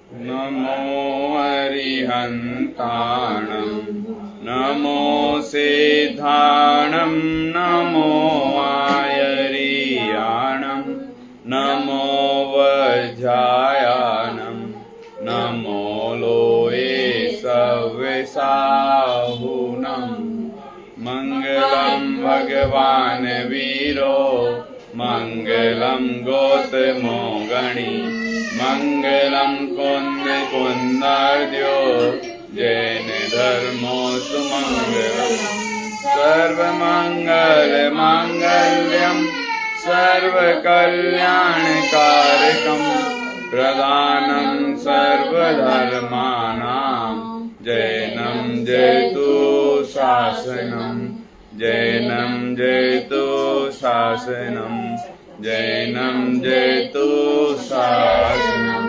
नमो अरिहन्ताणं नमो सिद्धाणं नमो आयर्याणं नमो वज्रायाणं नमो लोये सव्यसाहुनं मङ्गलं भगवान् वीरो मङ्गलं गौतमो गणी मङ्गलं कुन्द कुन्दार्द्यो जैन धर्मो सुमङ्गलं सर्वमङ्गलमाङ्गल्यं सर्वकल्याणकारकं प्रदानं सर्वधर्माणां जैनं जयतु शासनं जैनं जयतु शासनं जैनं जयतु शासनं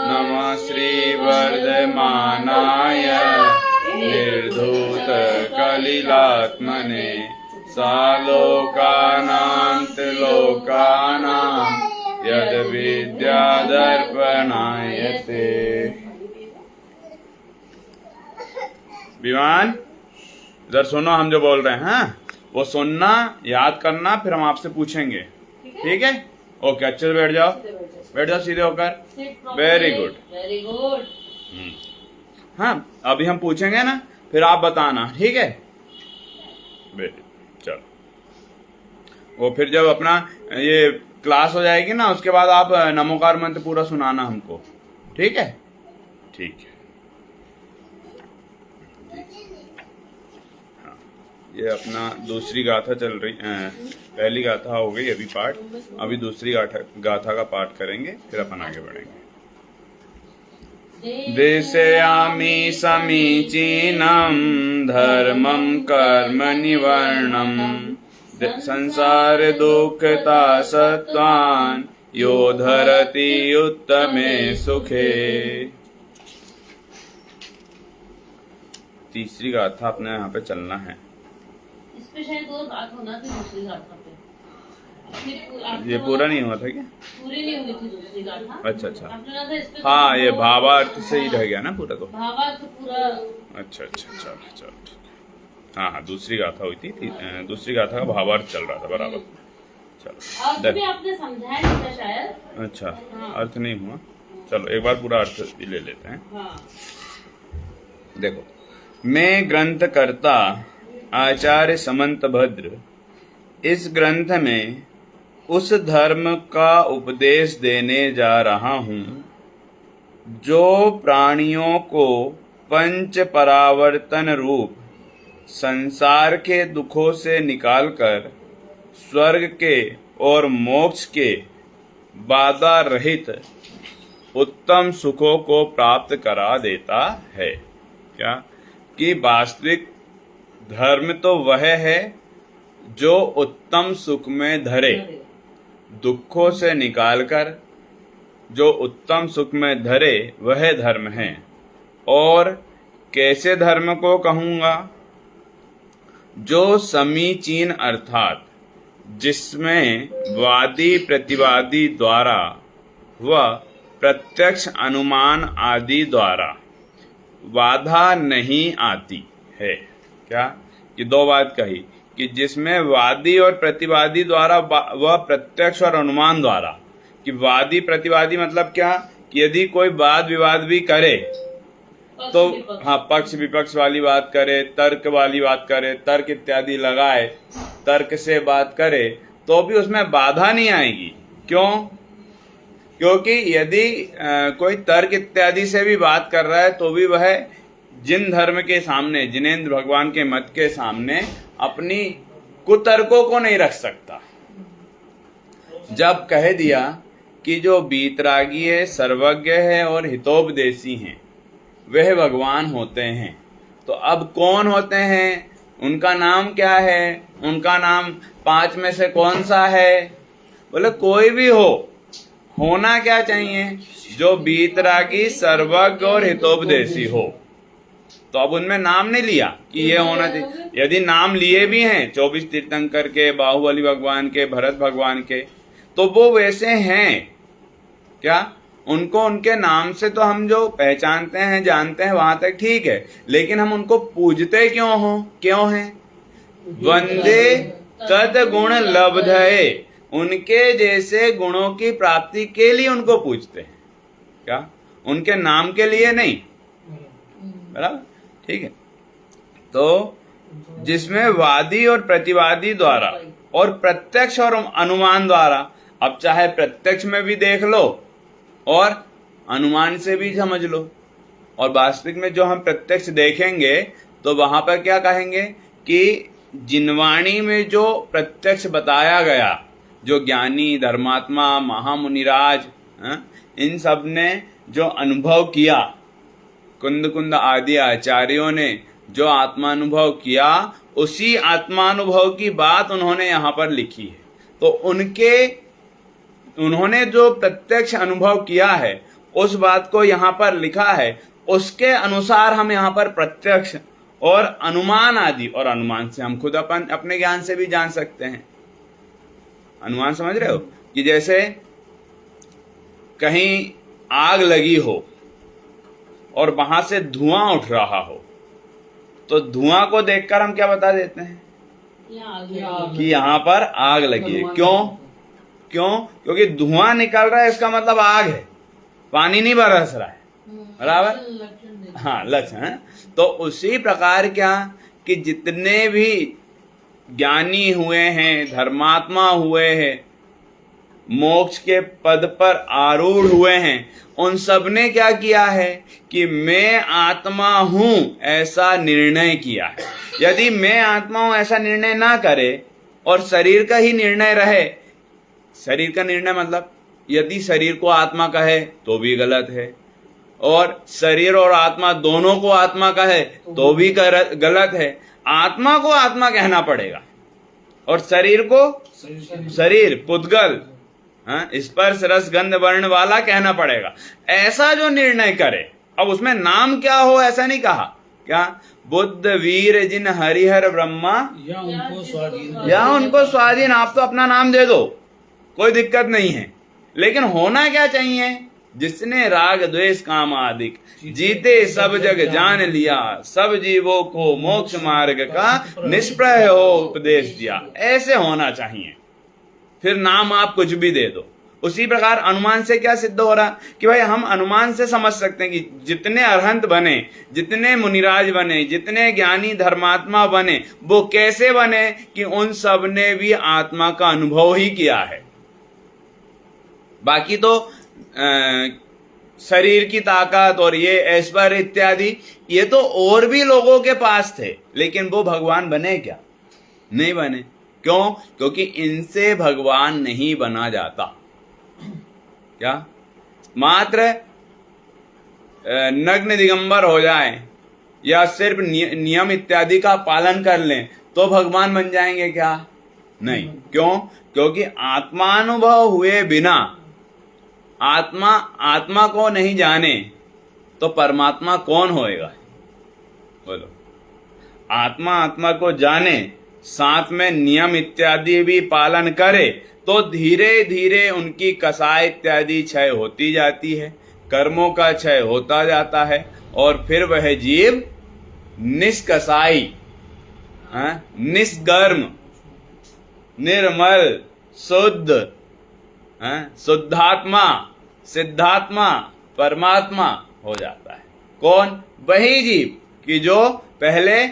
नमः श्रीवर्धमानाय निर्धूतकलिलात्मने सालोकानां त्रिलोकानां यद्विद्यादर्पणायते। विमान इधर सुनो, हम जो बोल रहे हैं हाँ? वो सुनना, याद करना, फिर हम आपसे पूछेंगे, ठीक है? ओके, अच्छे से बैठ जाओ, बैठ जाओ सीधे होकर। Very good, very good. हाँ, अभी हम पूछेंगे ना, फिर आप बताना, ठीक है? वेरी, चलो। वो फिर जब अपना ये क्लास हो जाएगी ना, उसके बाद आप नमोकार मंत्र पूरा सुनाना हमको, ठीक है? ठीक है। ये अपना दूसरी गाथा चल रही, पहली गाथा हो गई अभी पाठ, अभी दूसरी गाथा का पाठ करेंगे, फिर अपन आगे बढ़ेंगे। देशयामि समीचीनं धर्मं कर्म निवर्णं संसार दुःखता सत्त्वान् यो धरति उत्तमे सुखे। तीसरी गाथा अपने यहाँ पे चलना है। इसपे शायद और बात होना थी दूसरी गाथा पे। ये पूरा नहीं हुआ था क्या? पूरी नहीं हुई थी दूसरी गाथा। अच्छा अच्छा, आपने ना था इसपे हाँ, ये भावार्थ से ही रह गया ना पूरा तो। भावार्थ पूरा। अच्छा अच्छा, चलो चलो ठीक है। हाँ हाँ, दूसरी गाथा हुई थी, दूसरी गाथा का भावार्थ चल रहा था बराबर। चलो, अर्थ भी आपने समझाया नहीं था शायद। अच्छा, हाँ। अर्थ नहीं हुआ, चलो एक बार पूरा अर्थ भी ले लेते हैं। हाँ। देखो, मैं ग्रंथकर्ता आचार्य समंत भद्र इस ग्रंथ में उस धर्म का उपदेश देने जा रहा हूँ जो प्राणियों को पंच परावर्तन रूप संसार के दुखों से निकालकर स्वर्ग के और मोक्ष के बाधा रहित उत्तम सुखों को प्राप्त करा देता है। क्या कि वास्तविक धर्म तो वह है जो उत्तम सुख में धरे, दुखों से निकालकर जो उत्तम सुख में धरे वह धर्म है। और कैसे धर्म को कहूँगा? जो समीचीन अर्थात जिसमें वादी प्रतिवादी द्वारा व प्रत्यक्ष अनुमान आदि द्वारा बाधा नहीं आती है। क्या कि दो बात कही कि जिसमें वादी और प्रतिवादी द्वारा वह प्रत्यक्ष और अनुमान द्वारा, कि वादी प्रतिवादी मतलब क्या कि यदि कोई वाद विवाद भी करे तो हाँ, पक्ष विपक्ष वाली बात करे, तर्क वाली बात करे, तर्क इत्यादि लगाए, तर्क से बात करे तो भी उसमें बाधा नहीं आएगी। क्यों? क्योंकि यदि कोई तर्क इत्यादि से भी बात कर रहा है तो भी वह जिन धर्म के सामने, जिनेंद्र भगवान के मत के सामने अपनी कुतर्कों को नहीं रख सकता। जब कह दिया कि जो बीतरागी है, सर्वज्ञ है और हितोपदेशी हैं, वह भगवान होते हैं, तो अब कौन होते हैं? उनका नाम क्या है? उनका नाम 5 में से कौन सा है? बोले कोई भी हो, होना क्या चाहिए? जो बीतरागी, सर्वज्ञ और हितोपदेशी हो। तो अब उनमें नाम नहीं लिया कि ये होना चाहिए। यदि नाम लिए भी हैं 24 तीर्थंकर के, बाहुबली भगवान के, भरत भगवान के, तो वो वैसे हैं क्या? उनको उनके नाम से तो हम जो पहचानते हैं जानते हैं वहां तक ठीक है, लेकिन हम उनको पूजते क्यों हैं? वंदे तद गुण लब्धये, उनके जैसे गुणों की प्राप्ति के लिए उनको पूजते हैं। क्या? उनके नाम के लिए नहीं। बराबर, ठीक है। तो जिसमें वादी और प्रतिवादी द्वारा और प्रत्यक्ष और अनुमान द्वारा, अब चाहे प्रत्यक्ष में भी देख लो और अनुमान से भी समझ लो, और वास्तविक में जो हम प्रत्यक्ष देखेंगे तो वहां पर क्या कहेंगे कि जिनवाणी में जो प्रत्यक्ष बताया गया, जो ज्ञानी धर्मात्मा महामुनिराज इन सब ने जो अनुभव किया, कुंद कुंद आदि आचार्यों ने जो आत्मानुभव किया, उसी आत्मानुभव की बात उन्होंने यहाँ पर लिखी है। तो उन्होंने जो प्रत्यक्ष अनुभव किया है उस बात को यहाँ पर लिखा है, उसके अनुसार हम यहाँ पर प्रत्यक्ष और अनुमान आदि, और अनुमान से हम खुद अपने ज्ञान से भी जान सकते हैं। अनुमान समझ रहे हो कि जैसे कहीं आग लगी हो और वहां से धुआं उठ रहा हो, तो धुआं को देखकर हम क्या बता देते हैं कि यहाँ पर आग लगी है। क्यों? क्योंकि धुआं निकल रहा है, इसका मतलब आग है, पानी नहीं बरस रहा है। बराबर, हाँ, लक्षण है। तो उसी प्रकार क्या कि जितने भी ज्ञानी हुए हैं, धर्मात्मा हुए हैं, मोक्ष के पद पर आरूढ़ हुए हैं, उन सब ने क्या किया है कि मैं आत्मा हूं ऐसा निर्णय किया है। यदि मैं आत्मा हूं ऐसा निर्णय ना करे और शरीर का ही निर्णय रहे, शरीर का निर्णय मतलब यदि शरीर को आत्मा कहे तो भी गलत है, और शरीर और आत्मा दोनों को आत्मा कहे तो भी गलत है। आत्मा को आत्मा कहना पड़ेगा और शरीर को शरीर, पुद्गल, स्पर्श रस गंध वर्ण वाला कहना पड़ेगा। ऐसा जो निर्णय करे, अब उसमें नाम क्या हो ऐसा नहीं कहा, क्या बुद्ध वीर जिन हरिहर ब्रह्मा या उनको स्वाधीन, आप तो अपना नाम दे दो, कोई दिक्कत नहीं है, लेकिन होना क्या चाहिए? जिसने राग द्वेष काम आदि जीते सब जग जान लिया, सब जीवों को मोक्ष मार्ग का निष्प्रय हो उपदेश दिया, ऐसे होना चाहिए। फिर नाम आप कुछ भी दे दो। उसी प्रकार अनुमान से क्या सिद्ध हो रहा कि भाई हम अनुमान से समझ सकते हैं कि जितने अरहंत बने, जितने मुनिराज बने, जितने ज्ञानी धर्मात्मा बने, वो कैसे बने कि उन सब ने भी आत्मा का अनुभव ही किया है। बाकी तो शरीर की ताकत और ये ऐश्वर्य इत्यादि, ये तो और भी लोगों के पास थे, लेकिन वो भगवान बने क्या? नहीं बने। क्यों? क्योंकि इनसे भगवान नहीं बना जाता। क्या? मात्र नग्न दिगंबर हो जाए या सिर्फ नियम इत्यादि का पालन कर लें तो भगवान बन जाएंगे क्या? नहीं। क्यों? क्योंकि आत्मानुभव हुए बिना, आत्मा को नहीं जाने तो परमात्मा कौन होएगा? बोलो। आत्मा को जाने, साथ में नियम इत्यादि भी पालन करे तो धीरे धीरे उनकी कसाई इत्यादि क्षय होती जाती है, कर्मों का क्षय होता जाता है, और फिर वह जीव निष्कसाई, निष्कर्म, निर्मल, शुद्ध, शुद्धात्मा, सिद्धात्मा, परमात्मा हो जाता है। कौन? वही जीव कि जो पहले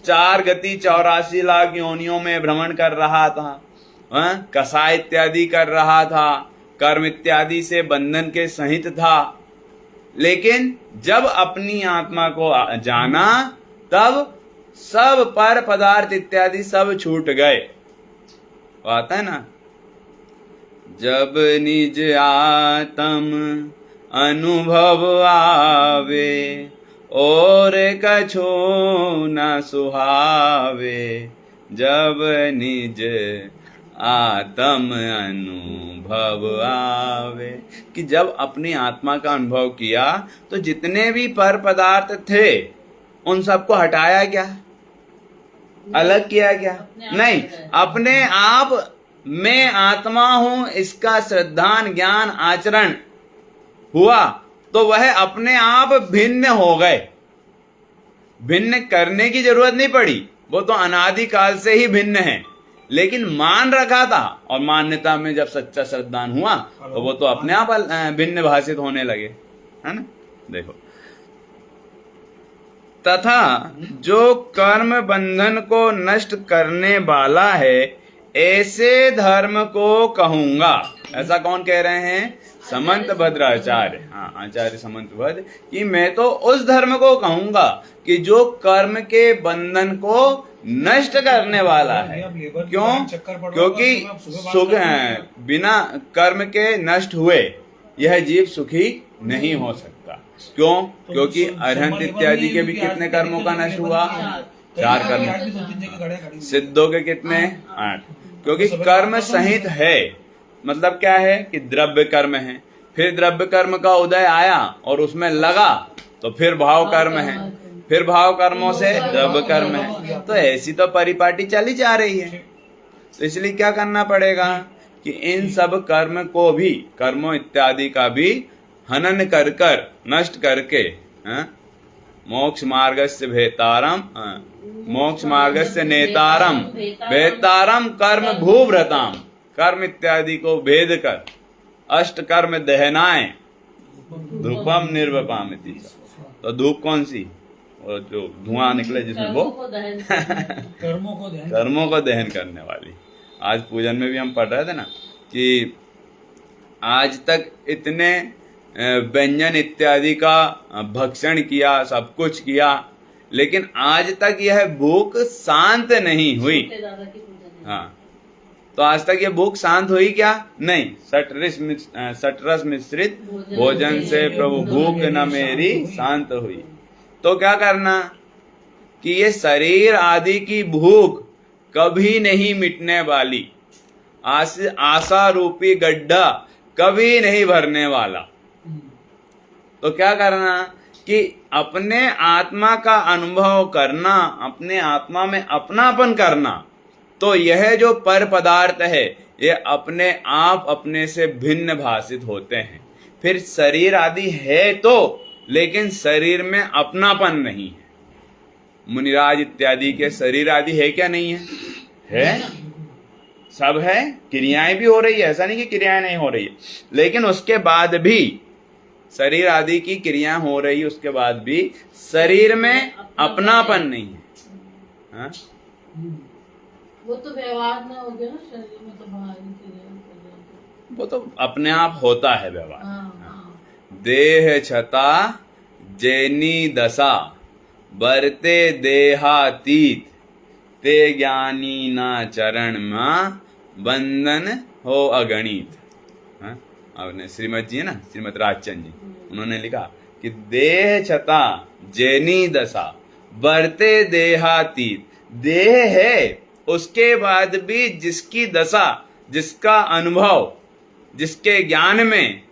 4 गति 84 लाख योनियों में भ्रमण कर रहा था, कसाय इत्यादि कर रहा था, कर्म इत्यादि से बंधन के सहित था, लेकिन जब अपनी आत्मा को जाना तब सब पर पदार्थ इत्यादि सब छूट गए। आता है ना, जब निज आत्म अनुभव आवे और कछो न सुहावे, जब निज आत्म अनुभव आवे, कि जब अपनी आत्मा का अनुभव किया तो जितने भी पर पदार्थ थे उन सबको हटाया क्या? अलग किया क्या? नहीं, अपने आप मैं आत्मा हूं इसका श्रद्धान ज्ञान आचरण हुआ तो वह अपने आप भिन्न हो गए। भिन्न करने की जरूरत नहीं पड़ी, वो तो अनादिकाल से ही भिन्न है, लेकिन मान रखा था और मान्यता में जब सच्चा श्रद्धान हुआ तो वो तो अपने आप भिन्न भाषित होने लगे, है ना। देखो, तथा जो कर्म बंधन को नष्ट करने वाला है ऐसे धर्म को कहूंगा। ऐसा कौन कह रहे हैं? समंत भद्र आचार्य। हाँ, आचार्य समंत भद्र, कि मैं तो उस धर्म को कहूंगा कि जो कर्म के बंधन को नष्ट करने वाला है। क्यों? क्योंकि सुख बिना कर्म के नष्ट हुए यह जीव सुखी नहीं हो सकता। क्यों? क्योंकि अरहंत इत्यादि के भी कितने कर्मों का नष्ट हुआ? 4 कर्म। सिद्धों के कितने? 8। क्योंकि कर्म संहित है। मतलब क्या है कि द्रव्य कर्म है, फिर द्रव्य कर्म का उदय आया और उसमें लगा तो फिर भाव कर्म है, फिर भाव कर्मों से द्रव्य कर्म है। तो ऐसी तो परिपाटी चली जा रही है। तो इसलिए क्या करना पड़ेगा कि इन सब कर्म को भी, कर्मों इत्यादि का भी हनन कर कर, नष्ट करके, मोक्ष मार्गस्य भेतारम, मोक्ष मार्गस्य नेतारम भेतारम कर्म भूभ्रताम, कर्म इत्यादि को भेद कर अष्ट कर्म दहनाए धूपम निर्वपामिति। तो धूप कौन सी? और जो धुआं निकले जिसमें, वो कर्मों को दहन करने वाली। आज पूजन में भी हम पढ़ रहे थे ना कि आज तक इतने व्यंजन इत्यादि का भक्षण किया, सब कुछ किया, लेकिन आज तक यह भूख शांत नहीं हुई। हाँ, तो आज तक ये भूख शांत हुई क्या? नहीं। सटरस मिश्रित भोजन से प्रभु भूख न मेरी शांत हुई। तो क्या करना कि ये शरीर आदि की भूख कभी नहीं मिटने वाली, आशा रूपी गड्ढा कभी नहीं भरने वाला। तो क्या करना कि अपने आत्मा का अनुभव करना, अपने आत्मा में अपनापन करना। तो यह जो पर पदार्थ है ये अपने आप अपने से भिन्न भाषित होते हैं। फिर शरीर आदि है तो, लेकिन शरीर में अपनापन नहीं है। मुनिराज इत्यादि के शरीर आदि है क्या? नहीं है, है, सब है। क्रियाएं भी हो रही है, ऐसा नहीं कि क्रियाएं नहीं हो रही है, लेकिन उसके बाद भी शरीर आदि की क्रियाएं हो रही है, उसके बाद भी शरीर में अपनापन नहीं है। हाँ? वो तो व्यवहार में हो गया ना, शरीर में तो बाहरी क्रिया, वो तो अपने आप होता है व्यवहार। देह छता जैनी दशा बरते देहातीत ते ज्ञानी ना चरण में बंधन हो अगणित। आपने श्रीमद जी है ना, श्रीमद राजचंद जी, उन्होंने लिखा कि देह छता जैनी दशा बरते देहातीत। देह है, उसके बाद भी जिसकी दशा, जिसका अनुभव, जिसके ज्ञान में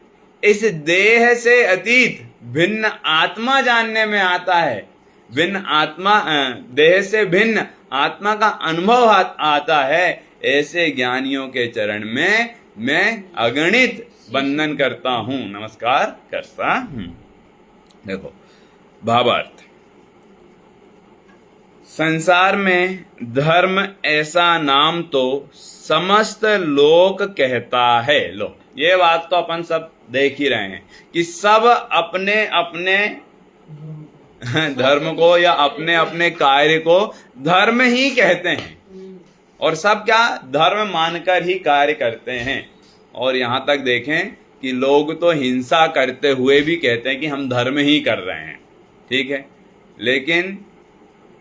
इस देह से अतीत भिन्न आत्मा जानने में आता है, भिन्न आत्मा, देह से भिन्न आत्मा का अनुभव आता है, ऐसे ज्ञानियों के चरण में मैं अगणित वंदन करता हूं, नमस्कार करता हूं। देखो भावार्थ, संसार में धर्म ऐसा नाम तो समस्त लोक कहता है। लो, ये बात तो अपन सब देख ही रहे हैं कि सब अपने अपने धर्म को या अपने अपने कार्य को धर्म ही कहते हैं, और सब क्या धर्म मानकर ही कार्य करते हैं। और यहां तक देखें कि लोग तो हिंसा करते हुए भी कहते हैं कि हम धर्म ही कर रहे हैं, ठीक है, लेकिन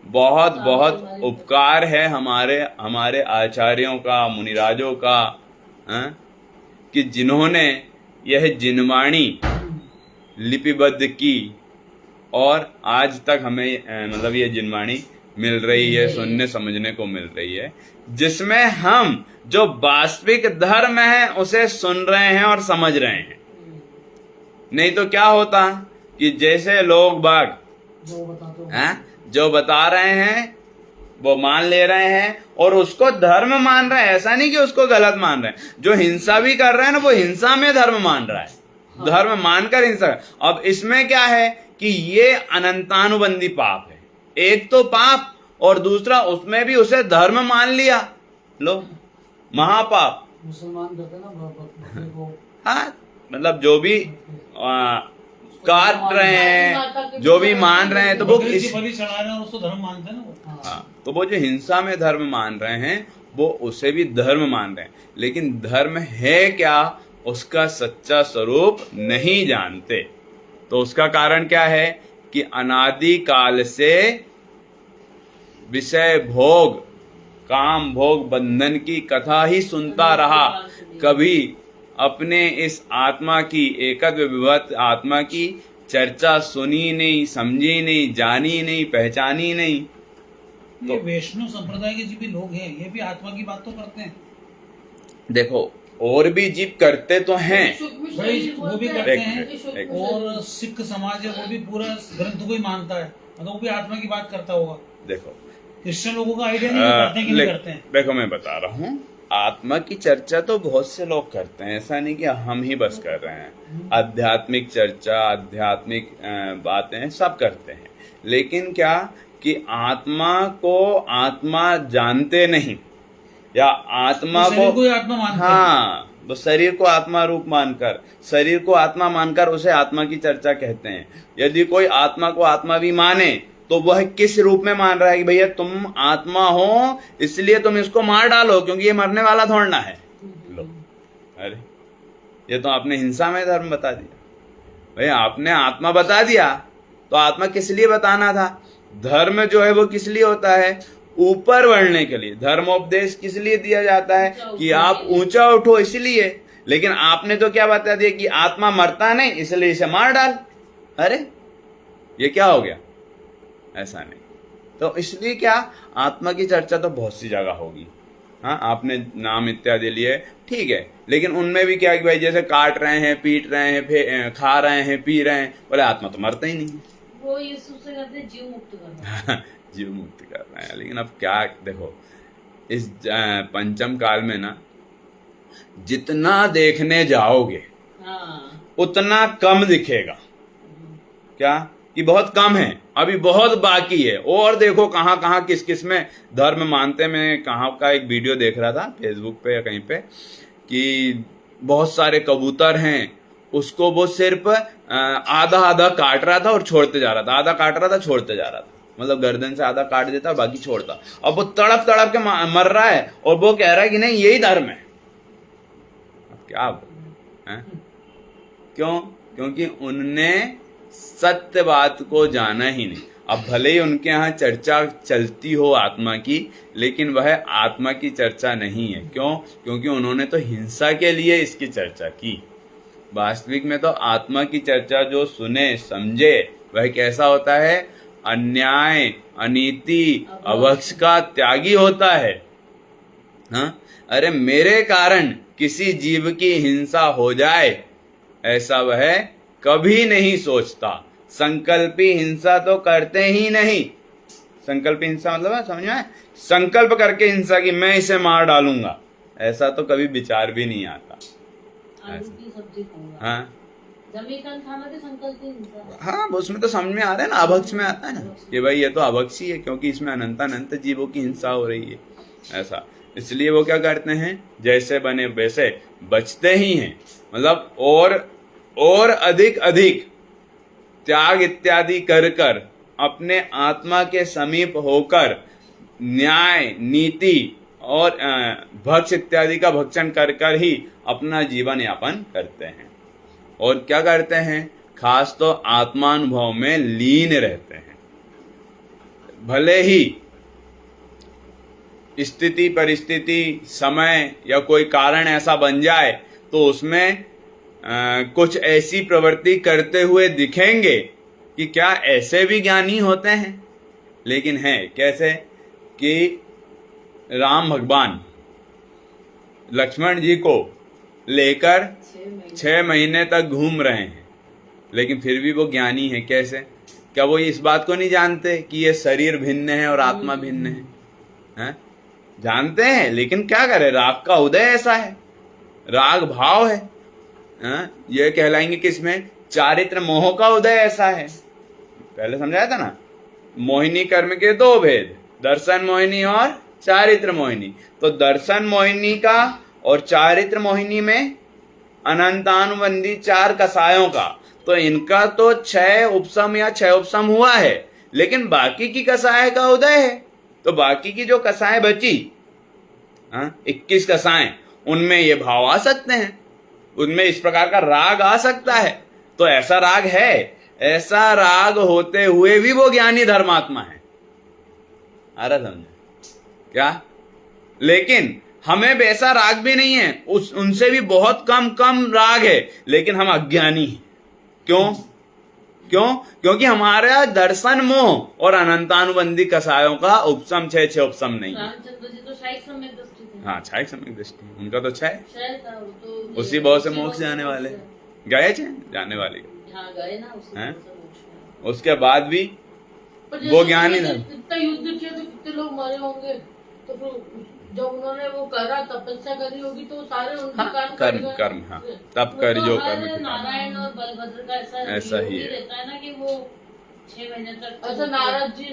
बहुत बहुत उपकार है हमारे आचार्यों का, मुनिराजों का, कि जिन्होंने यह जिनवाणी लिपिबद्ध की और आज तक हमें मतलब ये जिनवाणी मिल रही है, सुनने समझने को मिल रही है, जिसमें हम जो वास्तविक धर्म है उसे सुन रहे हैं और समझ रहे हैं। नहीं तो क्या होता कि जैसे लोग बाग जो बता रहे हैं वो मान ले रहे हैं और उसको धर्म मान रहे हैं। ऐसा नहीं कि उसको गलत मान रहे हैं, जो हिंसा भी कर रहे हैं ना वो हिंसा में धर्म मान रहा है। धर्म मानकर हिंसा। अब इसमें क्या है कि ये अनंतानुबंधी पाप है, एक तो पाप और दूसरा उसमें भी उसे धर्म मान लिया, लो महापाप। मुसलमान कहते हैं ना बकरे को, हाँ, मतलब जो भी काट रहे हैं, जो भी मान रहे हैं, तो वो बकरी की बलि चढ़ा रहे हैं, उसको धर्म मानते हैं ना वो। हाँ, तो वो जो हिंसा में धर्म मान रहे हैं वो उसे भी धर्म मान रहे हैं, लेकिन धर्म है क्या उसका सच्चा स्वरूप नहीं जानते। तो उसका कारण क्या है कि अनादि काल से विषय भोग, काम भोग बंधन की कथा ही सुनता रहा, कभी अपने इस आत्मा की, एकत्व विभक्त आत्मा की चर्चा सुनी नहीं, समझी नहीं, जानी नहीं, पहचानी नहीं। ये वैष्णव संप्रदाय के जो भी लोग हैं ये भी आत्मा की बात तो करते हैं। देखो और भी जीव करते तो हैं, भाई वो भी करते हैं, एक- और सिख समाज है वो भी पूरा ग्रंथ को ही मानता है, मतलब वो भी आत्मा की बात करता होगा। देखो क्रिश्चियन लोगों का आइडिया नहीं करते हैं कि नहीं करते हैं। देखो मैं बता रहा हूँ, आत्मा की चर्चा तो बहुत से लोग करते हैं, ऐसा नहीं कि हम ही बस कर रहे हैं। आध्यात्मिक चर्चा, आध्यात्मिक बातें सब करते हैं, लेकिन क्या कि आत्मा को आत्मा जानते नहीं, या आत्मा शरीर को को ही आत्मा मानते हैं। हाँ, वो शरीर को आत्मा रूप मानकर, शरीर को आत्मा मानकर उसे आत्मा की चर्चा कहते हैं। यदि कोई आत्मा को आत्मा भी माने तो वह किस रूप में मान रहा है कि भैया तुम आत्मा हो इसलिए तुम इसको मार डालो क्योंकि ये मरने वाला थोड़ना है। लो, अरे ये तो आपने हिंसा में धर्म बता दिया। भैया आपने आत्मा बता दिया तो आत्मा किस लिए बताना था? धर्म जो है वो किस लिए होता है? ऊपर बढ़ने के लिए। धर्मोपदेश किस लिए दिया जाता है? कि आप ऊंचा उठो इसलिए। लेकिन आपने तो क्या बता दिया कि आत्मा मरता नहीं इसलिए इसे मार डाल। अरे ये क्या हो गया? ऐसा नहीं। तो इसलिए क्या, आत्मा की चर्चा तो बहुत सी जगह होगी। हाँ, आपने नाम इत्यादि लिए, ठीक है, लेकिन उनमें भी क्या कि भाई जैसे काट रहे हैं, पीट रहे हैं, खा रहे हैं, पी रहे हैं, बोले आत्मा तो मरता ही नहीं है। वो यीशु से कहते हैं जीव मुक्त करना। जीव मुक्त कर रहे हैं। लेकिन अब क्या, देखो इस पंचम काल में ना जितना देखने जाओगे हाँ, उतना कम दिखेगा। क्या कि बहुत कम है, अभी बहुत बाकी है। और देखो कहाँ कहाँ किस किस में धर्म मानते। मैं कहाँ का एक वीडियो देख रहा था फेसबुक पे या कहीं पे कि बहुत सारे कबूतर हैं, उसको वो सिर्फ आधा आधा काट रहा था और छोड़ते जा रहा था, आधा काट रहा था छोड़ते जा रहा था, मतलब गर्दन से आधा काट देता और बाकी छोड़ता। अब वो तड़प तड़प के मर रहा है और वो कह रहा है कि नहीं यही धर्म है। अब क्या है? क्यों? क्योंकि उनने सत्य बात को जाना ही नहीं। अब भले ही उनके यहाँ चर्चा चलती हो आत्मा की, लेकिन वह आत्मा की चर्चा नहीं है। क्यों? क्योंकि उन्होंने तो हिंसा के लिए इसकी चर्चा की। वास्तविक में तो आत्मा की चर्चा जो सुने समझे वह कैसा होता है? अन्याय, अनीति, अभक्ष का त्यागी होता है। हाँ, अरे मेरे कारण किसी जीव की हिंसा हो जाए ऐसा वह कभी नहीं सोचता। संकल्पी हिंसा तो करते ही नहीं। संकल्पी हिंसा मतलब समझ में? संकल्प करके हिंसा की मैं इसे मार डालूंगा, ऐसा तो कभी विचार भी नहीं आता। आलू की सब्जी खाऊंगा। हाँ जमीकन खाना भी संकल्प ही इंसान। हाँ, उसमें तो समझ में आ रहा है ना, अभक्ष में आता है ना कि भाई ये तो अभक्ष ही है क्योंकि इसमें अनंत जीवों की हिंसा हो रही है। ऐसा इसलिए वो क्या करते हैं, जैसे बने वैसे बचते ही हैं। मतलब और अधिक अधिक त्याग इत्यादि कर कर अपने आत्मा के समीप होकर न्याय, नीति और भक्ष इत्यादि का भक्षण कर कर ही अपना जीवन यापन करते हैं। और क्या करते हैं? खास तो आत्मानुभव में लीन रहते हैं। भले ही स्थिति, परिस्थिति, समय या कोई कारण ऐसा बन जाए तो उसमें कुछ ऐसी प्रवृत्ति करते हुए दिखेंगे कि क्या ऐसे भी ज्ञानी होते हैं। लेकिन है कैसे कि राम भगवान लक्ष्मण जी को लेकर 6 महीने तक घूम रहे हैं, लेकिन फिर भी वो ज्ञानी है। कैसे? क्या वो इस बात को नहीं जानते कि ये शरीर भिन्न है और आत्मा भिन्न है? हैं? जानते हैं, लेकिन क्या करें, राग का उदय ऐसा है, राग भाव है। ये कहलाएंगे किसमें? चारित्र मोह का उदय ऐसा है। पहले समझाया था ना, मोहिनी कर्म के दो भेद, दर्शन मोहिनी और चारित्र मोहिनी। तो दर्शन मोहिनी का और चारित्र मोहिनी में अनंतानुबंधी 4 कसायों का, तो इनका तो 6 उपसम या 6 उपसम हुआ है, लेकिन बाकी की कसाय का उदय है। तो बाकी की जो कसाएं बची, 21 कसाएं, उनमें ये भाव आ सकते हैं, उनमें इस प्रकार का राग आ सकता है। तो ऐसा राग है, ऐसा राग होते हुए भी वो ज्ञानी धर्मात्मा है। आ रहा समझे क्या? लेकिन हमें वैसा राग भी नहीं है, उनसे भी बहुत कम राग है, लेकिन हम अज्ञानी हैं। क्यों? क्योंकि हमारा दर्शन मोह और अनंतानुबंधी कसायों का उपसम 6 उपसम नहीं है। रामचंद्र जी तो शायद सम्यक दृष्टि थे। हाँ, शायद सम्यक दृष्टि, उनका तो 6 शायद था वो तो, उसी भाव से मोक्ष जाने वाले गए थे, जाने वाले हाँ गए ना उसी हैं? भाव से मोक्ष में। उसके बाद भी पर वो जैसे ज्ञानी कि था। इतना युद्ध किया तो कितने लोग मरे होंगे, तो फिर जब उन्होंने वो करा, तपस्या करी होगी, तो सारे उनके हाँ, कर्म कर्म हाँ, तब कर जो कर्म के नारायण और बलभद्र का ऐसा ही है। रहता है ना कि वो 6 महीने तक। अच्छा, नारद जी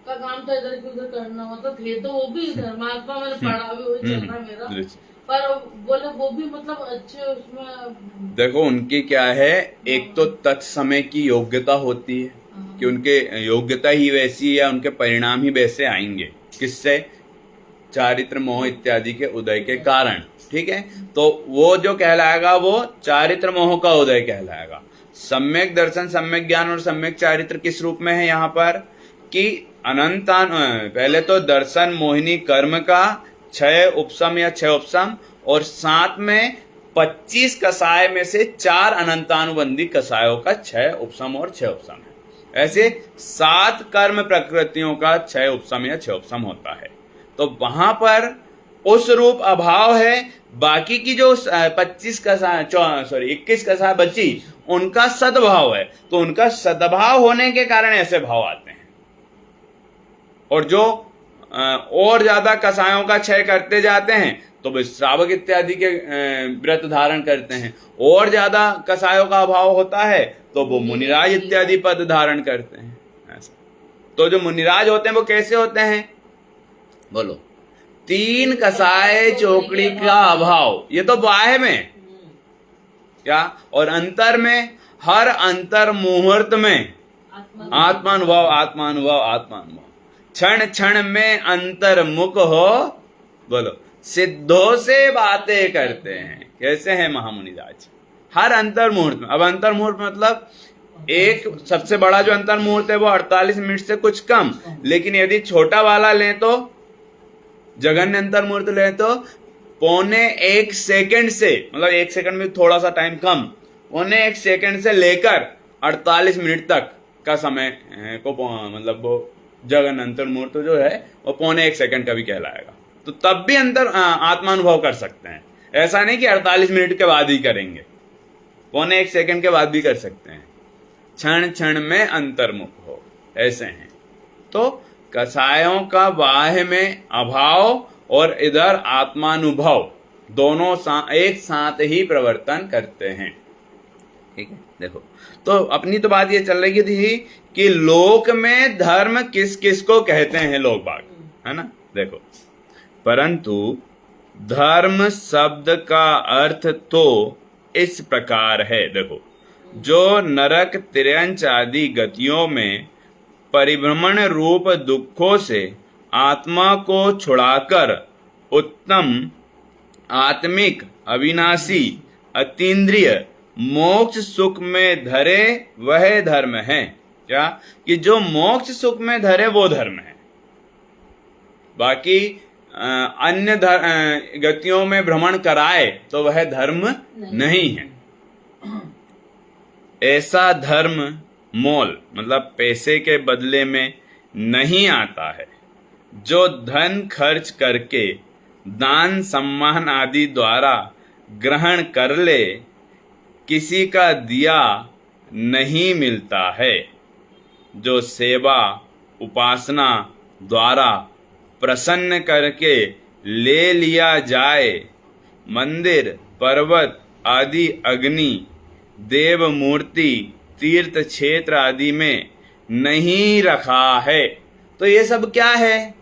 का काम था इधर की उधर करना, मतलब थे तो वो भी धर्मात्मा, मैंने पढ़ा भी, वही चल रहा मेरा। पर बोले वो भी मतलब अच्छे उसमें। देखो उनकी क्या है, एक तो तत्समय की योग्यता होती है कि उनके योग्यता ही वैसी है, उनके परिणाम ही वैसे आएंगे। किससे? चारित्र मोह इत्यादि के उदय के कारण। ठीक है, तो वो जो कहलाएगा वो चारित्र मोह का उदय कहलाएगा। सम्यक दर्शन, सम्यक ज्ञान और सम्यक चारित्र किस रूप में है यहाँ पर? कि पहले तो दर्शन मोहिनी कर्म का 6 उपसम या 6 उपसम, और साथ में 25 कसाय में से 4 अनंतानुबंधी कसायों का 6 उपसम और 6 उपसम है। ऐसे 7 कर्म प्रकृतियों का 6 उपसम या 6 उपसम होता है। तो वहां पर उस रूप अभाव है। बाकी की जो 21 कसाय बची, उनका सद्भाव है, तो उनका सद्भाव होने के कारण ऐसे भाव आते हैं। और जो और ज्यादा कसायों का क्षय करते जाते हैं तो वे श्रावक इत्यादि के व्रत धारण करते हैं। और ज्यादा कसायों का अभाव होता है तो वो मुनिराज इत्यादि पद धारण करते हैं। ऐसा तो जो मुनिराज होते हैं वो कैसे होते हैं? बोलो। 3 कसाय चौकड़ी का अभाव, ये तो बाह्य में क्या, और अंतर में हर अंतर मुहूर्त में आत्मानुभव क्षण क्षण में अंतर्मुख हो। बोलो, सिद्धों से बातें करते हैं। कैसे हैं महामुनिराज? हर अंतर मुहूर्त में। अब अंतर मुहूर्त मतलब एक सबसे बड़ा जो अंतर मुहूर्त है वो 48 मिनट से कुछ कम, लेकिन यदि छोटा वाला लें तो जघन्य अंतर मुहूर्त लें तो 1.25 सेकंड से, मतलब 1 सेकंड में थोड़ा सा टाइम कम, 1.25 सेकंड से लेकर 48 मिनट तक का समय को मतलब वो जघन्य अंतर मुहूर्त जो है वो 1.25 सेकंड का भी कहलाएगा। तो तब भी अंतर आत्मानुभव कर सकते हैं। ऐसा नहीं कि 48 मिनट के बाद ही करेंगे, 1.25 सेकंड के बाद भी कर सकते हैं। क्षण क्षण में अंतर्मुख हो, ऐसे हैं। तो कसायों का बाह्य में अभाव और इधर आत्मानुभव दोनों एक साथ ही प्रवर्तन करते हैं। ठीक है, देखो तो अपनी तो बात ये चल रही थी कि लोक में धर्म किस किस को कहते हैं लोग बाग, है ना। देखो, परंतु धर्म शब्द का अर्थ तो इस प्रकार है। देखो, जो नरक तिर्यंच आदि गतियों में परिभ्रमण रूप दुखों से आत्मा को छुड़ाकर उत्तम आत्मिक अविनाशी अतीन्द्रिय मोक्ष सुख में धरे वह धर्म है। क्या? कि जो मोक्ष सुख में धरे वो धर्म है। बाकी अन्य गतियों में भ्रमण कराए तो वह धर्म नहीं है। ऐसा धर्म मोल मतलब पैसे के बदले में नहीं आता है। जो धन खर्च करके दान सम्मान आदि द्वारा ग्रहण कर ले, किसी का दिया नहीं मिलता है। जो सेवा उपासना द्वारा प्रसन्न करके ले लिया जाए, मंदिर पर्वत आदि अग्नि देव मूर्ति तीर्थ क्षेत्र आदि में नहीं रखा है। तो ये सब क्या है?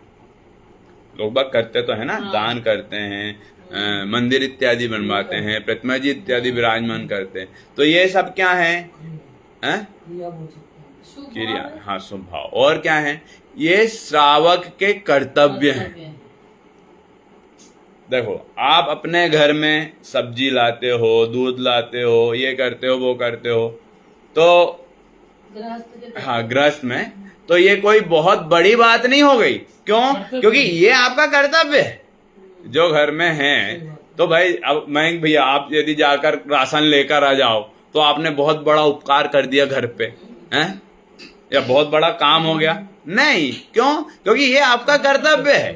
लोग बाग करते तो है ना, दान करते हैं, मंदिर इत्यादि बनवाते हैं, प्रतिमा जी इत्यादि विराजमान करते हैं। तो ये सब क्या है? क्रिया बोल सकते हैं। क्रिया, हाँ, शुभ भाव। और क्या है? ये श्रावक के कर्तव्य हैं। देखो, आप अपने घर में सब्जी लाते हो, दूध लाते हो, ये करते हो, वो करते हो, तो हाँ, गृहस्थ में, तो ये कोई बहुत बड़ी बात नहीं हो गई। क्यों? क्योंकि ये आपका कर्तव्य है जो घर में है। तो भाई, अब मैं भैया, आप यदि जाकर राशन लेकर आ जाओ तो आपने बहुत बड़ा उपकार कर दिया घर पे, हैं? या बहुत बड़ा काम हो गया? नहीं। क्यों? क्योंकि ये आपका कर्तव्य है।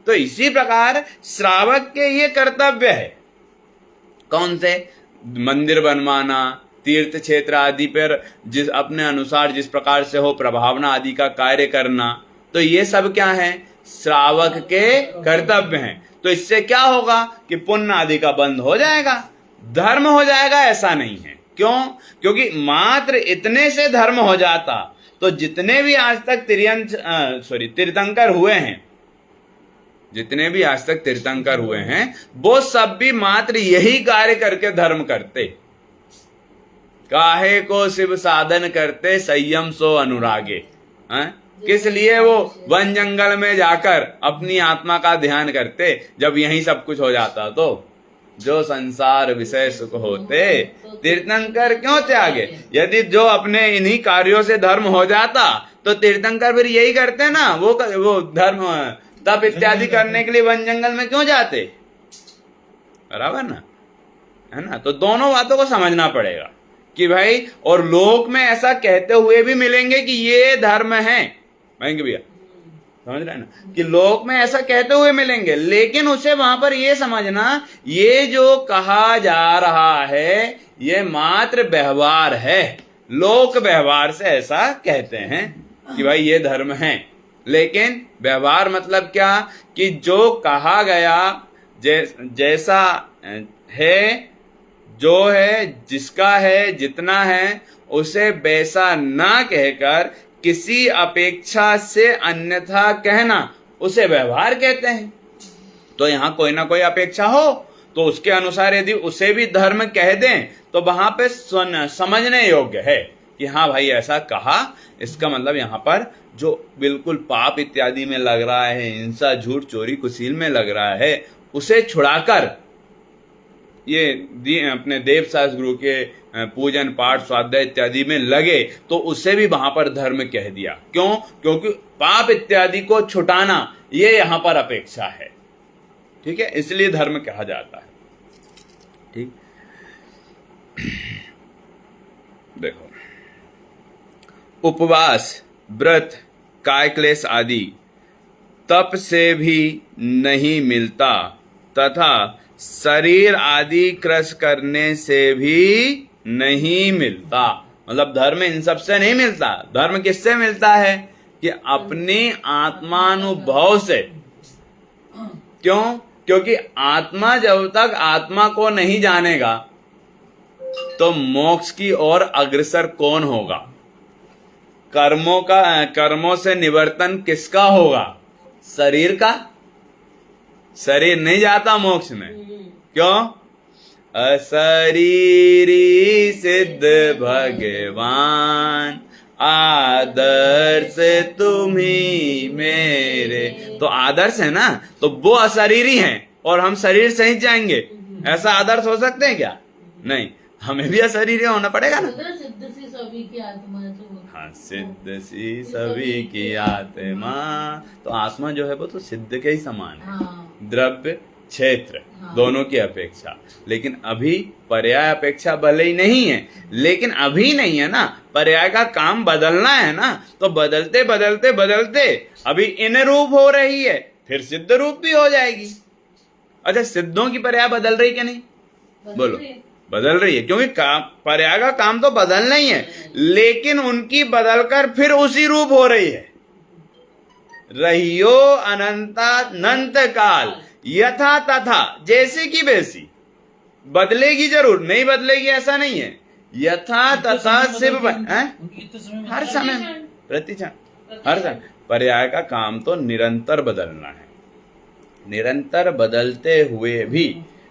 तो इसी प्रकार श्रावक के ये कर्तव्य है। कौन से? मंदिर बनवाना, तीर्थ क्षेत्र आदि पर जिस अपने अनुसार जिस प्रकार से हो प्रभावना आदि का कार्य करना। तो ये सब क्या है? श्रावक के कर्तव्य हैं। तो इससे क्या होगा कि पुण्य आदि का बंध हो जाएगा, धर्म हो जाएगा, ऐसा नहीं है। क्यों? क्योंकि मात्र इतने से धर्म हो जाता तो जितने भी आज तक तीर्थंकर हुए हैं, जितने भी आज तक तीर्थंकर हुए हैं, वो सब भी मात्र यही कार्य करके धर्म करते। काहे को शिव साधन करते, संयम सो अनुरागे। किस लिए वो वन जंगल में जाकर अपनी आत्मा का ध्यान करते, जब यही सब कुछ हो जाता। तो जो संसार विषय सुख होते, तीर्थंकर क्यों त्यागे? यदि जो अपने इन्हीं कार्यों से धर्म हो जाता तो तीर्थंकर फिर यही करते ना, वो धर्म तप इत्यादि करने के लिए वन जंगल में क्यों जाते? बराबर ना, है ना? तो दोनों बातों को समझना पड़ेगा कि भाई, और लोक में ऐसा कहते हुए भी मिलेंगे कि ये धर्म है। भैया समझ रहे हैं ना, कि लोक में ऐसा कहते हुए मिलेंगे, लेकिन उसे वहां पर ये समझना, ये जो कहा जा रहा है ये मात्र व्यवहार है। लोक व्यवहार से ऐसा कहते हैं कि भाई ये धर्म है, लेकिन व्यवहार मतलब क्या? कि जो कहा गया, जैसा है, जो है, जिसका है, जितना है, उसे वैसा ना कहकर किसी अपेक्षा से अन्यथा कहना, उसे व्यवहार कहते हैं। तो यहां कोई ना कोई अपेक्षा हो तो उसके अनुसार यदि उसे भी धर्म कह दें तो वहां पे समझने योग्य है कि हाँ भाई ऐसा कहा, इसका मतलब यहां पर जो बिल्कुल पाप इत्यादि में लग रहा है, हिंसा, झूठ, चोरी, कुसील में लग रहा है, उसे छुड़ाकर ये अपने देव शास्त्र गुरु के पूजन पाठ स्वाध्याय इत्यादि में लगे, तो उसे भी वहां पर धर्म कह दिया। क्यों? क्योंकि पाप इत्यादि को छुटाना ये यहां पर अपेक्षा है। ठीक है, इसलिए धर्म कहा जाता है। ठीक, देखो, उपवास, व्रत, काय क्लेश आदि तप से भी नहीं मिलता तथा शरीर आदि क्रश करने से भी नहीं मिलता। मतलब धर्म इन सब से नहीं मिलता। धर्म किससे मिलता है? कि अपनी आत्मानुभव से। क्यों? क्योंकि आत्मा जब तक आत्मा को नहीं जानेगा तो मोक्ष की ओर अग्रसर कौन होगा? कर्मों से निवर्तन किसका होगा? शरीर का। शरीर नहीं जाता मोक्ष में। क्यों? अशरीरी सिद्ध भगवान, आदर्श तुम्ही मेरे। तो आदर्श है ना, तो वो अशरीरी हैं और हम शरीर से ही जाएंगे। ऐसा आदर्श हो सकते हैं क्या? नहीं, हमें भी अशरीरी होना पड़ेगा ना। सिद्ध सी सभी की आत्मा है। हाँ, सिद्ध सी सभी की आत्मा। तो आत्मा जो है वो तो सिद्ध के ही समान है। हाँ। द्रव्य, क्षेत्र, दोनों की अपेक्षा। लेकिन अभी पर्याय अपेक्षा भले ही नहीं है, लेकिन अभी नहीं है ना, पर्याय का काम बदलना है ना। तो बदलते बदलते बदलते अभी इन रूप हो रही है, फिर सिद्ध रूप भी हो जाएगी। अच्छा, सिद्धों की पर्याय बदल रही क्या? नहीं, बोलो। बदल रही है, क्योंकि पर्याय का काम तो बदलना ही है, लेकिन उनकी बदलकर फिर उसी रूप हो रही है। रहियो अनंता अनंत काल, यथा तथा, जैसे की वैसी। बदलेगी जरूर, नहीं बदलेगी ऐसा नहीं है। यथा तथा शिव उनकी कितने समय में हर समय प्रतिक्षण हर समय। पर्याय का काम तो निरंतर बदलना है, निरंतर बदलते हुए भी,